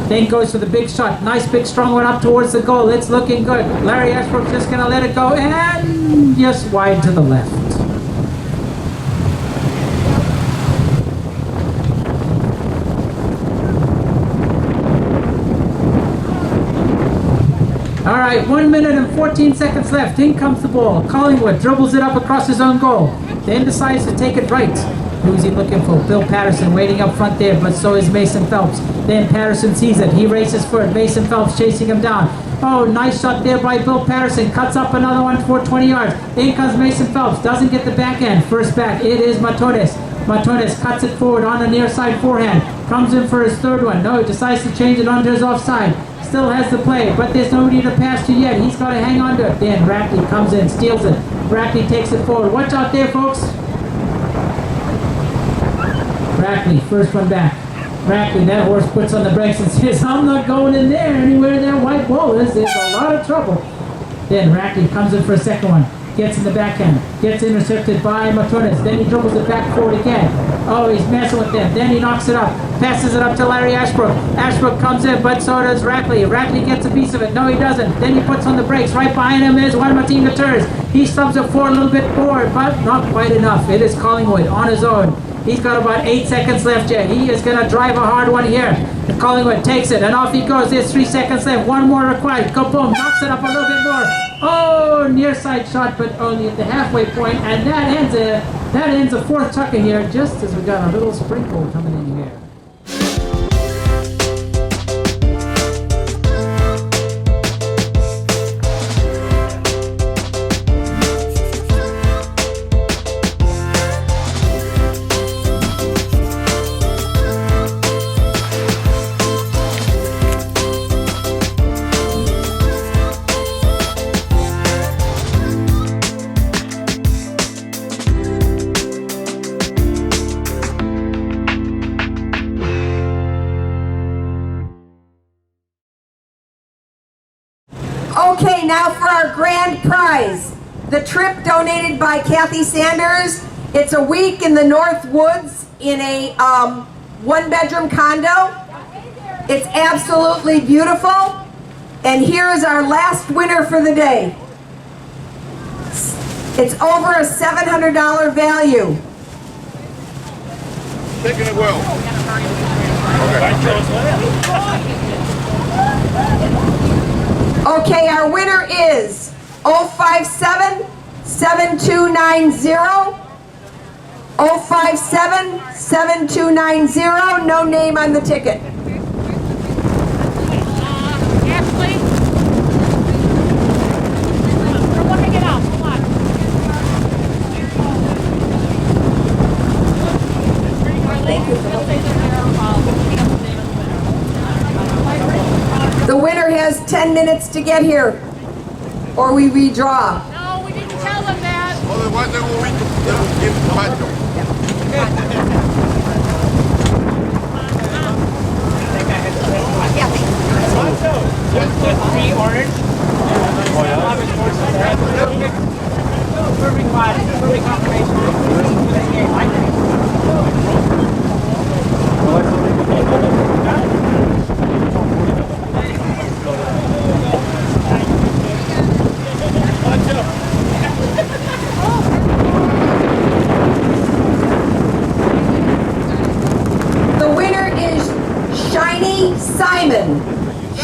Then goes for the big shot. Nice big strong one up towards the goal. It's looking good. Larry Ashbrook just going to let it go and just wide to the left. All right, 1 minute and 14 seconds left. In comes the ball. Collingwood dribbles it up across his own goal. Then decides to take it right. Who's he looking for? Bill Patterson waiting up front there, but so is Mason Phelps. Then Patterson sees it. He races for it. Mason Phelps chasing him down. Oh, nice shot there by Bill Patterson. Cuts up another one for 20 yards. In comes Mason Phelps. Doesn't get the backhand. First back, it is Matonis. Matonis cuts it forward on the near side forehand. Comes in for his third one. No, he decides to change it onto his offside. Still has the play, but there's nobody to pass to yet. He's got to hang on to it. Then Rackley comes in, steals it. Rackley takes it forward. Watch out there, folks. Rackley, first one back. Rackley, that horse puts on the brakes and says, I'm not going in there anywhere that white ball is. There's a lot of trouble. Then Rackley comes in for a second one. Gets in the backhand. Gets intercepted by Matonis. Then he dribbles it back forward again. Oh, he's messing with them. Then he knocks it up. Passes it up to Larry Ashbrook. Ashbrook comes in, but so does Rackley. Rackley gets a piece of it. No, he doesn't. Then he puts on the brakes. Right behind him is Juan Martin Gutierrez. He stubs it forward a little bit forward, but not quite enough. It is Collingwood on his own. He's got about 8 seconds left yet. He is going to drive a hard one here. Collingwood takes it, and off he goes. There's 3 seconds left. One more required. Kaboom! Knocks it up a little bit more. Oh, near side shot, but only at the halfway point, and that ends a 4th chukker here, just as we got a little sprinkle coming in here. Okay, now for our grand prize. The trip donated by Kathy Sanders. It's a week in the North Woods in a 1-bedroom condo. It's absolutely beautiful. And here is our last winner for the day. It's over a $700 value. Taking it well. Okay, our winner is 057-7290. 057-7290. No name on the ticket. Ashley? We're looking it up. Hold on. The winner has 10 minutes to get here, or we redraw. No, we didn't tell them that. Otherwise, they will give Pancho. The winner is Shiny Simon.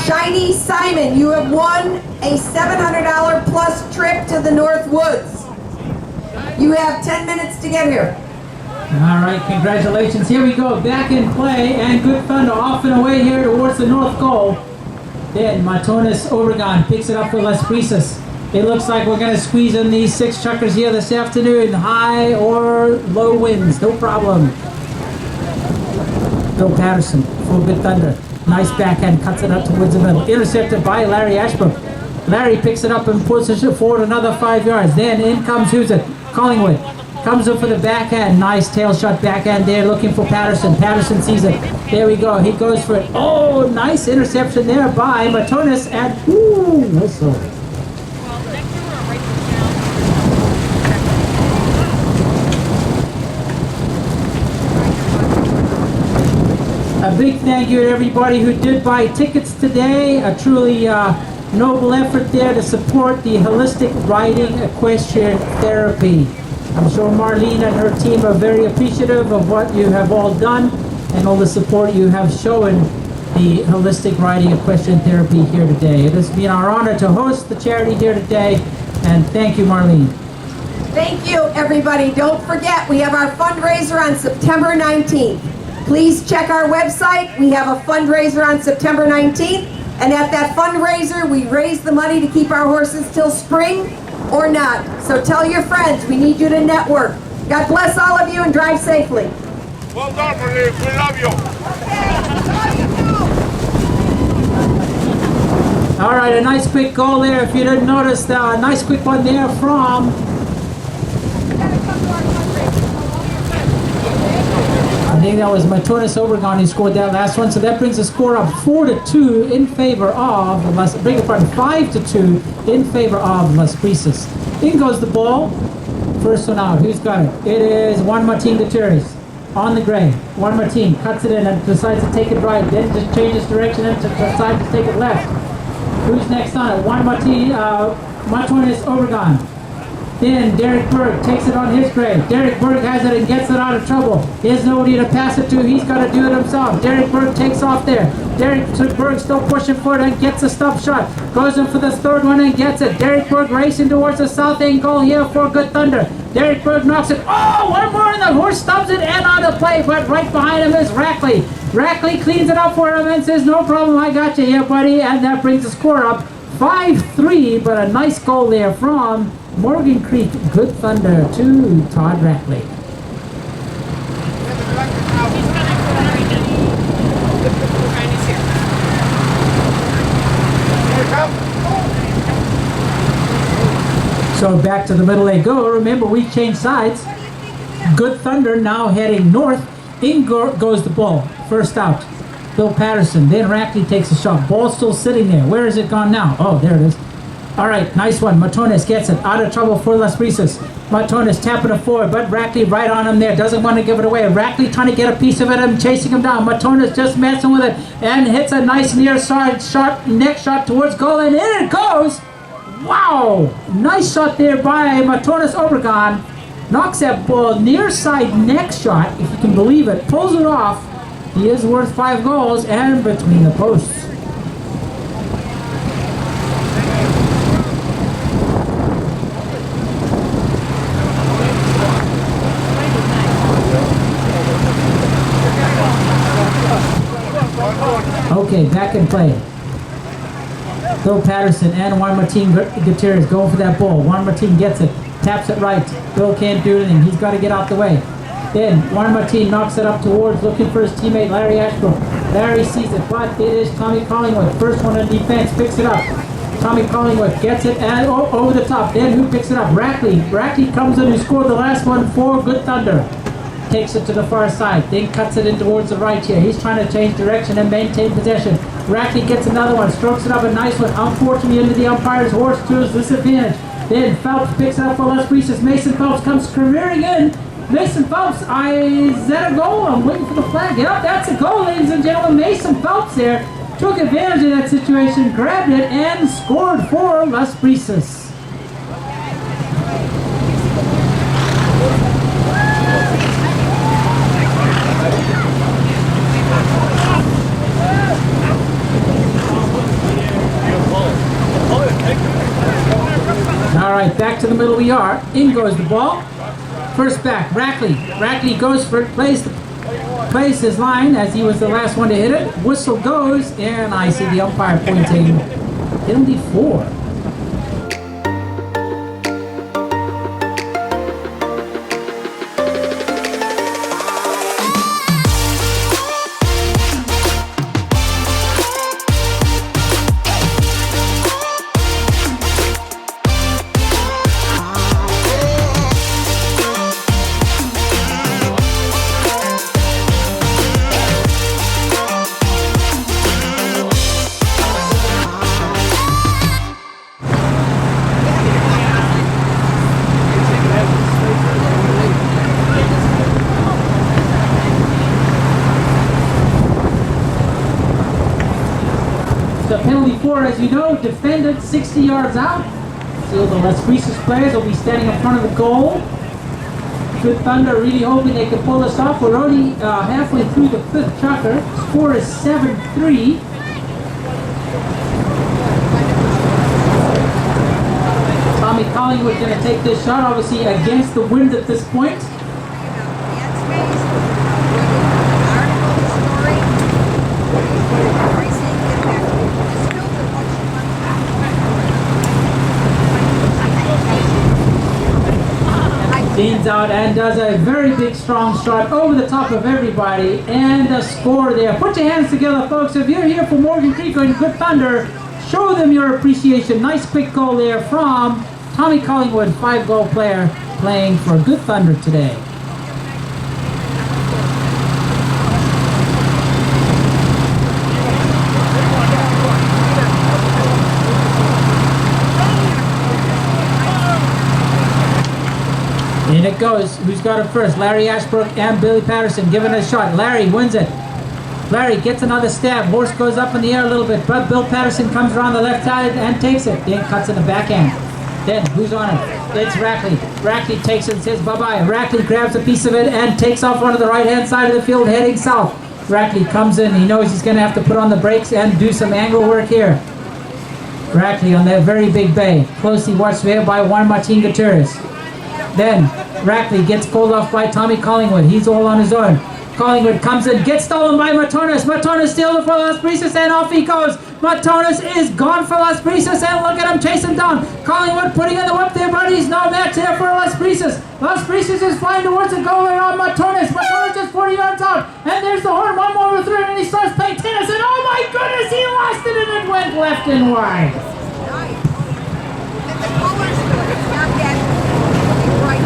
Shiny Simon, you have won a $700 plus trip to the North Woods. You have 10 minutes to get here. All right, congratulations. Here we go, back in play, and GoodThunder off and away here towards the north goal. Then Matonis Obregon picks it up for Las Brisas. It looks like we're going to squeeze in these 6 chuckers here this afternoon, high or low winds, no problem. Bill Patterson for GoodThunder. Nice backhand, cuts it up towards the middle. Intercepted by Larry Ashbrook. Larry picks it up and pushes it forward another 5 yards. Then in comes who's it? Collingwood. Comes up for the backhand. Nice tail shot backhand there, looking for Patterson. Patterson sees it. There we go. He goes for it. Oh, nice interception there by Matonis, and ooh, whistle. A big thank you to everybody who did buy tickets today. A truly noble effort there to support the holistic riding equestrian therapy. I'm sure Marlene and her team are very appreciative of what you have all done and all the support you have shown the holistic riding equestrian therapy here today. It has been our honor to host the charity here today, and thank you, Marlene. Thank you, everybody. Don't forget, we have our fundraiser on September 19th. Please check our website. We have a fundraiser on September 19th, and at that fundraiser, we raise the money to keep our horses till spring or not. So tell your friends, we need you to network. God bless all of you and drive safely. Well done, Marie. We love you. All right, a nice quick goal there. If you didn't notice, a nice quick one there from... I think that was Matonis Obregon who scored that last one. So that brings the score up 4-2 in favor of Las... Beg your pardon, 5-2 in favor of Las Brisas. In goes the ball. First one out. Who's got it? It is Juan Martin Gutierrez. On the gray. Juan Martin cuts it in and decides to take it right. Then just changes direction and decides to take it left. Who's next on it? Juan Martin, Matonis Obregon. Then Derek Berg takes it on his gray. Derek Berg has it and gets it out of trouble. He has nobody to pass it to. He's got to do it himself. Derek Berg takes off there. Derek Berg still pushing for it and gets a stop shot. Goes in for the third one and gets it. Derek Berg racing towards the south end goal here for GoodThunder. Derek Berg knocks it. Oh, one more and the horse stops it and out of play. But right behind him is Rackley. Rackley cleans it up for him and says, no problem, I got you here, buddy. And that brings the score up 5-3, but a nice goal there from Morgan Creek GoodThunder to Todd Rackley. So back to the middle they go. Remember, we changed sides. GoodThunder now heading north. In goes the ball. First out. Bill Patterson. Then Rackley takes a shot. Ball still sitting there. Where is it gone now? Oh, there it is. All right, nice one. Matones gets it. Out of trouble for Las Brisas. Matones tapping it forward, but Rackley right on him there. Doesn't want to give it away. Rackley trying to get a piece of it and chasing him down. Matones just messing with it and hits a nice near side shot, neck shot towards goal, and in it goes. Wow! Nice shot there by Matones Obregon. Knocks that ball near side neck shot, if you can believe it. Pulls it off. He is worth 5 goals and between the posts. Okay, back in play. Bill Patterson and Juan Martin Gutierrez going for that ball. Juan Martin gets it, taps it right. Bill can't do anything. He's got to get out the way. Then Juan Martin knocks it up towards, looking for his teammate Larry Ashbrook. Larry sees it, but it is Tommy Collingwood. First one on defense, picks it up. Tommy Collingwood gets it and over the top. Then who picks it up? Rackley. Rackley comes in, who scored the last one for Good Thunder. Takes it to the far side, then cuts it in towards the right here. He's trying to change direction and maintain possession. Rackley gets another one, strokes it up, a nice one. Unfortunately into the umpire's horse to his disadvantage. Then Phelps picks it up for Las Brisas. Mason Phelps comes careering in. Mason Phelps, is that a goal? I'm waiting for the flag. Yep, that's a goal, ladies and gentlemen. Mason Phelps there took advantage of that situation, grabbed it, and scored for Las Brisas. All right, back to the middle we are. In goes the ball. First back, Rackley. Rackley goes for it, plays his line as he was the last one to hit it. Whistle goes, and I see the umpire pointing penalty 4. The penalty 4, as you know, defended 60 yards out. So the Las Brisas players will be standing in front of the goal. Good Thunder really hoping they can pull this off. We're already halfway through the 5th chucker. Score is 7-3. Tommy Collingwood going to take this shot, obviously against the wind at this point. Leans out and does a very big strong shot over the top of everybody, and a score there. Put your hands together, folks. If you're here for Morgan Creek and Good Thunder, show them your appreciation. Nice quick goal there from Tommy Collingwood, 5-goal player playing for Good Thunder today. In it goes. Who's got it first? Larry Ashbrook and Billy Patterson giving it a shot. Larry wins it. Larry gets another stab. Horse goes up in the air a little bit, but Bill Patterson comes around the left side and takes it. Then cuts in the backhand. Then who's on it? It's Rackley. Rackley takes it and says bye-bye. Rackley grabs a piece of it and takes off onto the right-hand side of the field heading south. Rackley comes in. He knows he's going to have to put on the brakes and do some angle work here. Rackley on that very big bay. Closely watched there by Juan Martin Gutierrez. Then Rackley gets pulled off by Tommy Collingwood. He's all on his own. Collingwood comes in, gets stolen by Matones. Matones steals it for Las Brisas, and off he goes. Matones is gone for Las Brisas, and look at him chasing down. Collingwood putting in the whip there, buddies. No match here for Las Brisas. Las Brisas is flying towards the goal there on Matones. Matones just 40 yards out, and there's the horn. One more with 3, and he starts playing tennis, and oh my goodness, he lost it, and it went left and wide. Nice. And the colors good. It's not that bright.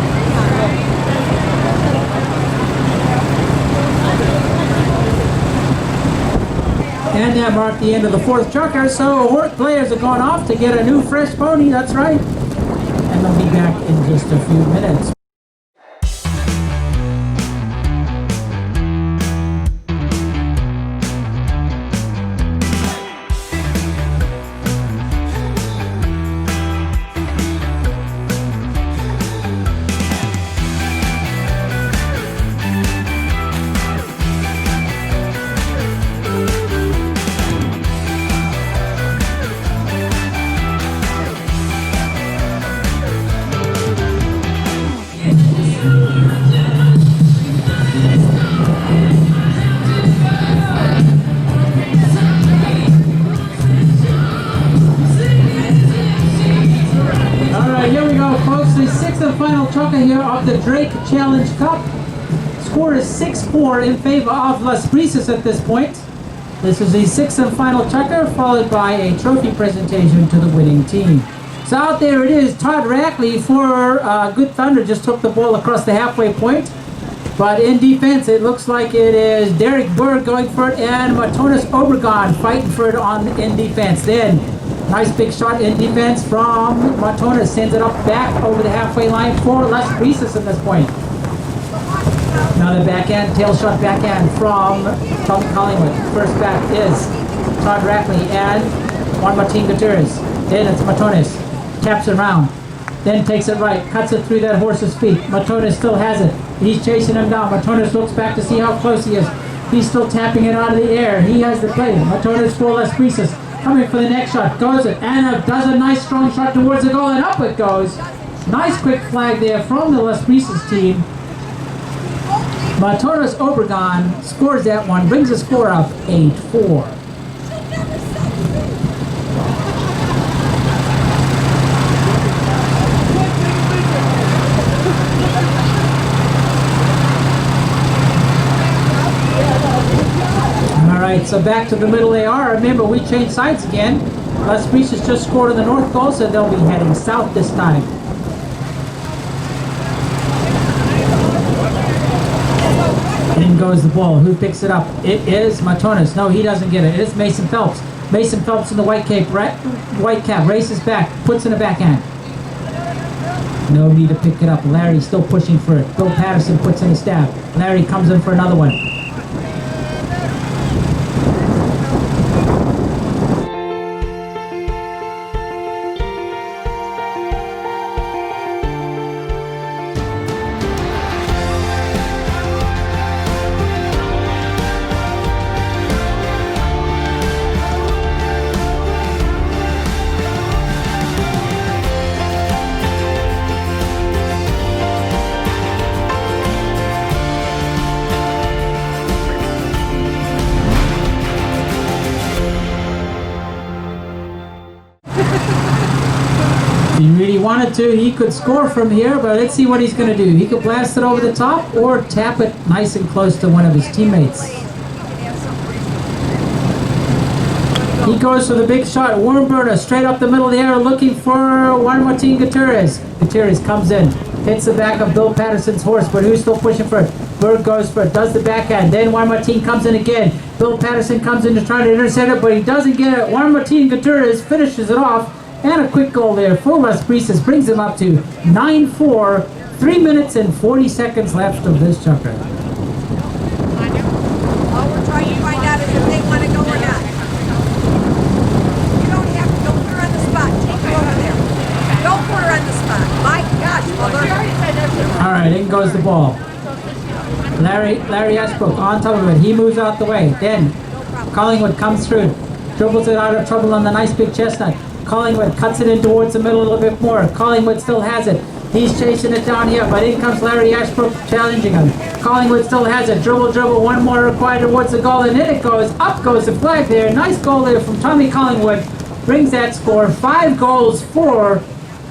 And that marked the end of the fourth chukker, so Hort players are going off to get a new fresh pony, that's right. And they'll be back in just a few minutes. Here of the Drake Challenge Cup. Score is 6-4 in favor of Las Brisas at this point. This is the sixth and final checker, followed by a trophy presentation to the winning team. So out there it is. Todd Rackley for GoodThunder just took the ball across the halfway point. But in defense, it looks like it is Derek Berg going for it and Matonis Obregon fighting for it in defense. Then nice big shot in defense from Matonis. Sends it up back over the halfway line for Les Brisas at this point. Another backhand, tail shot backhand from Collingwood. First back is Todd Rackley and Juan Martin Gutierrez. Then it's Matonis. Taps it around. Then takes it right. Cuts it through that horse's feet. Matonis still has it. He's chasing him down. Matonis looks back to see how close he is. He's still tapping it out of the air. He has the play. Matonis for Les Brisas. Coming for the next shot, goes it, and does a nice strong shot towards the goal, and up it goes. Nice quick flag there from the Les Brisas team. Matonis Obregon scores that one, brings the score up 8-4. Alright, so back to the middle AR. Remember, we changed sides again. Les Brisas just scored in the north goal, so they'll be heading south this time. In goes the ball. Who picks it up? It is Matonis. No, he doesn't get it. It is Mason Phelps. Mason Phelps in the white cap, races back, puts in a backhand. No need to pick it up. Larry still pushing for it. Bill Patterson puts in a stab. Larry comes in for another one. If he really wanted to, he could score from here, but let's see what he's going to do. He could blast it over the top or tap it nice and close to one of his teammates. He goes for the big shot. Warm burner straight up the middle of the air looking for Juan Martin Gutierrez. Gutierrez comes in, hits the back of Bill Patterson's horse, but who's still pushing for it? Berg goes for it, does the backhand. Then Juan Martin comes in again. Bill Patterson comes in to try to intercept it, but he doesn't get it. Juan Martin Gutierrez finishes it off. And a quick goal there for Les Brisas brings him up to 9-4. 3 minutes and 40 seconds left of this chukker. All we're trying to find out is if they want to go or not. You don't have to, don't put her on the spot. Take her over there. Don't put her on the spot. My gosh, mother. All right, in goes the ball. Larry Ashbrook on top of it. He moves out the way. Then Collingwood comes through. Dribbles it out of trouble on the nice big chestnut. Collingwood cuts it in towards the middle a little bit more. Collingwood still has it. He's chasing it down here, but in comes Larry Ashbrook challenging him. Collingwood still has it. Dribble, one more required towards the goal, and in it goes. Up goes the flag there. Nice goal there from Tommy Collingwood. Brings that score. 5 goals for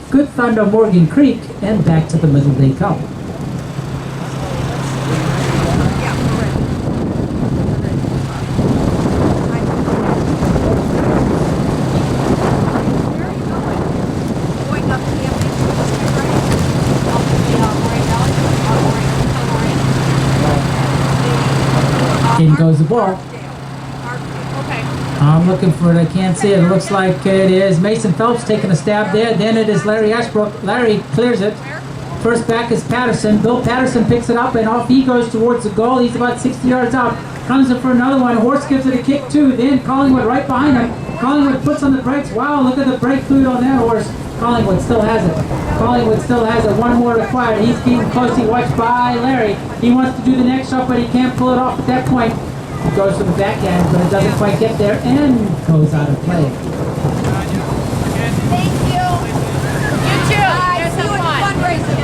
GoodThunder Morgan Creek, and back to the Middle Day Cup. In goes the ball. Okay. I'm looking for it. I can't see it. It looks like it is Mason Phelps taking a stab there. Then it is Larry Ashbrook. Larry clears it. First back is Patterson. Bill Patterson picks it up and off he goes towards the goal. He's about 60 yards out. Comes in for another one. Horse gives it a kick too. Then Collingwood right behind him. Collingwood puts on the brakes. Wow, look at the brake fluid on that horse. Collingwood still has it. Collingwood still has it. One more required. He's keeping close. He watched by Larry. He wants to do the next shot, but he can't pull it off at that point. He goes to the backhand, but it doesn't quite get there and goes out of play. Thank you. You too. There's See you some at fun. fundraising.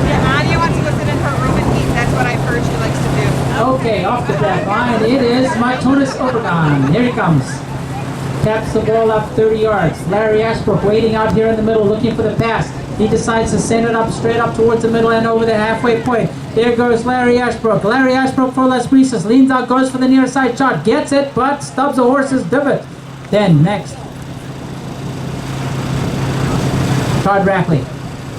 Yeah, Nadia wants to go sit in her room and eat. That's what I've heard she likes to do. Okay, off the back line, it is Martonis Obregon. Here he comes. Taps the ball up 30 yards. Larry Ashbrook waiting out here in the middle, looking for the pass. He decides to send it up, straight up towards the middle and over the halfway point. There goes Larry Ashbrook. Larry Ashbrook for Les Brisas. Leans out, goes for the near side shot. Gets it, but stubs the horse's divot. Then, next. Todd Rackley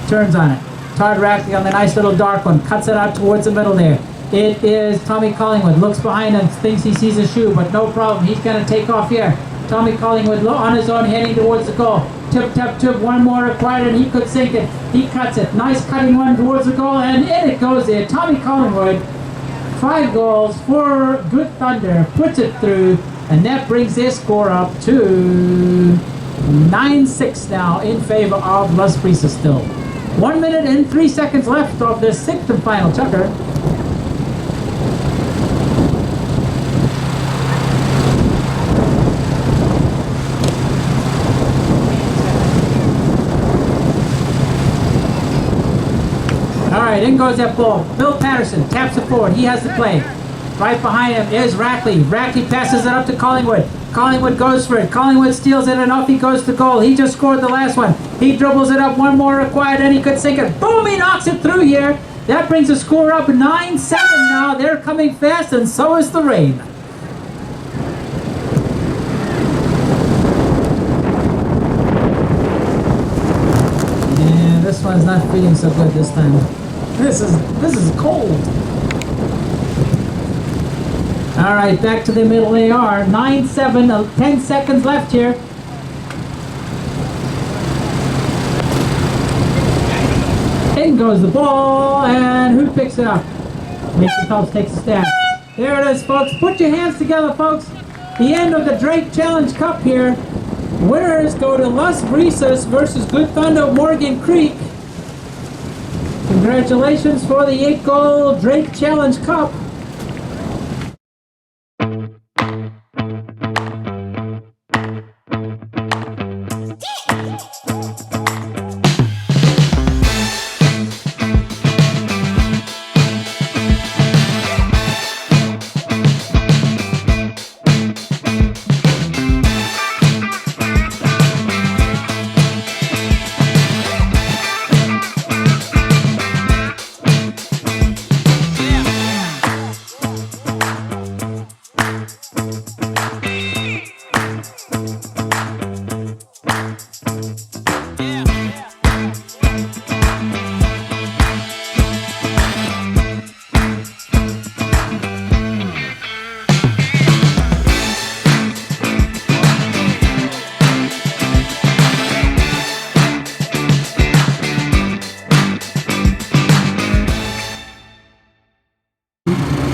turns on it. Todd Rackley on the nice little dark one. Cuts it out towards the middle there. It is Tommy Collingwood. Looks behind him, thinks he sees a shoe, but no problem. He's going to take off here. Tommy Collingwood on his own, heading towards the goal. Tip, tip, tip, one more required, and he could sink it. He cuts it. Nice cutting one towards the goal, and in it goes there. Tommy Collingwood, 5 goals for Good Thunder, puts it through, and that brings their score up to 9-6 now in favor of Les Brisas still. 1 minute and 3 seconds left of the 6th and final chukker. Alright, in goes that ball. Bill Patterson taps it forward. He has the play. Right behind him is Rackley. Rackley passes it up to Collingwood. Collingwood goes for it. Collingwood steals it and off he goes to goal. He just scored the last one. He dribbles it up. One more required and he could sink it. Boom! He knocks it through here. That brings the score up 9-7 now. They're coming fast and so is the rain. Yeah, this one's not feeling so good this time. This is cold. All right, back to the middle they are. 9-7, 10 seconds left here. In goes the ball, and who picks it up? Mason Phelps takes a stab. There it is, folks. Put your hands together, folks. The end of the Drake Challenge Cup here. Winners go to Les Brisas versus Good Thunder Morgan Creek. Congratulations for the 8-goal Drake Challenge Cup.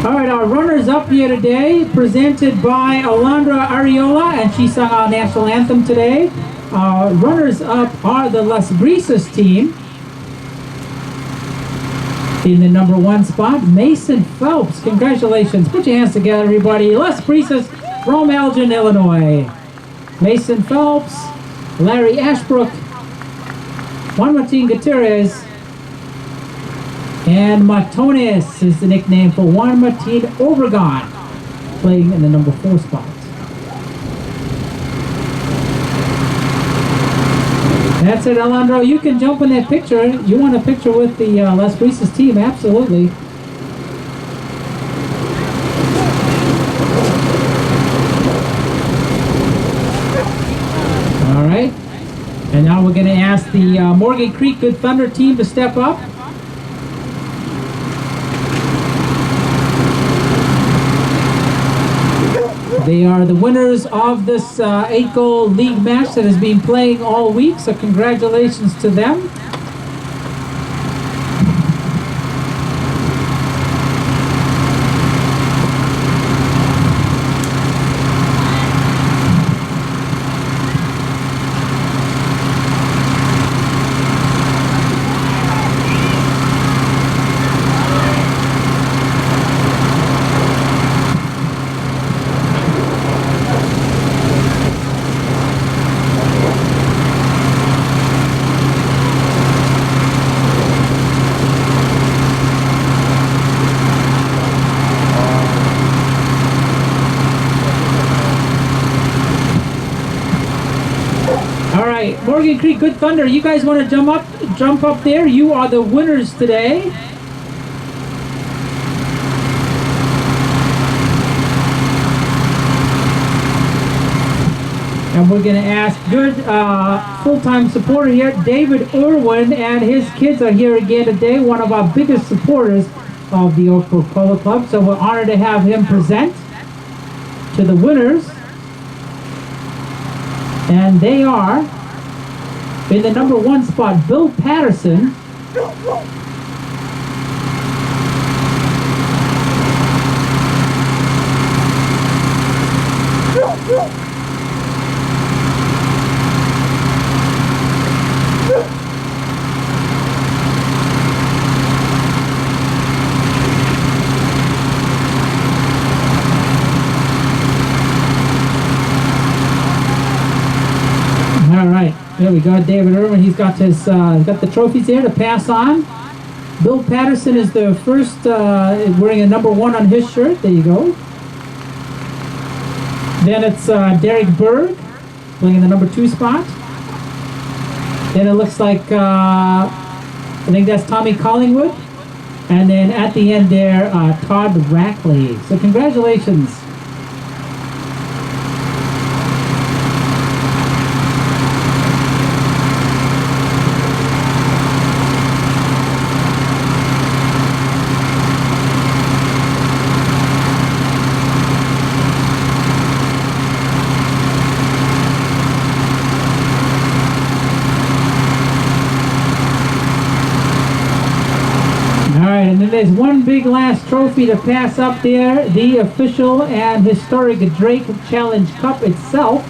Alright, our runners up here today, presented by Alondra Ariola, and she sung our national anthem today. Runners up are the Les Brisas team. In the number 1 spot, Mason Phelps. Congratulations. Put your hands together, everybody. Les Brisas from Elgin, Illinois. Mason Phelps, Larry Ashbrook, Juan Martin Gutierrez, and Martonis is the nickname for Juan Martin Obregon, playing in the number 4 spot. That's it, Alondro. You can jump in that picture. You want a picture with the Les Brisas team? Absolutely. All right. And now we're going to ask the Morgan Creek Good Thunder team to step up. They are the winners of this 8-goal league match that has been playing all week, so congratulations to them. Morgan Creek, Good Thunder, you guys want to jump up there? You are the winners today. And we're going to ask good full-time supporter here, David Irwin, and his kids are here again today, one of our biggest supporters of the Oak Brook Polo Club. So we're honored to have him present to the winners. And they are, in the number 1 spot, Bill Patterson. All right, there we go. David Irwin, he's got his got the trophies there to pass on. Bill Patterson is the first, wearing a number 1 on his shirt. There you go. Then it's Derek Berg, playing in the number 2 spot. Then it looks like, I think that's Tommy Collingwood. And then at the end there, Todd Rackley. So congratulations. And then there's one big last trophy to pass up there, the official and historic Drake Challenge Cup itself.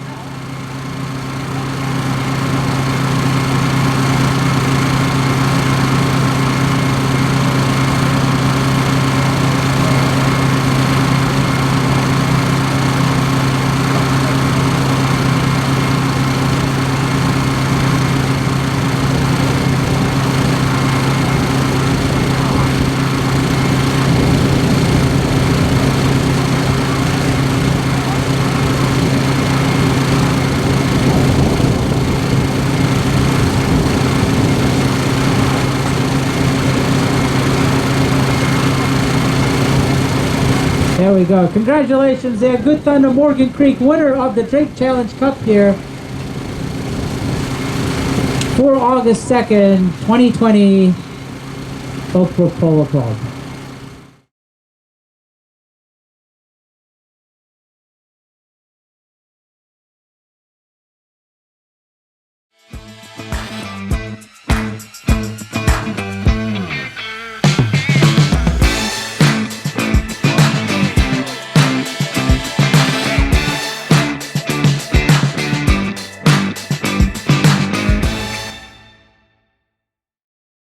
There we go. Congratulations there. Good Thunder Morgan Creek, winner of the Drake Challenge Cup here for August 2nd, 2020, Oak Brook Polo Club.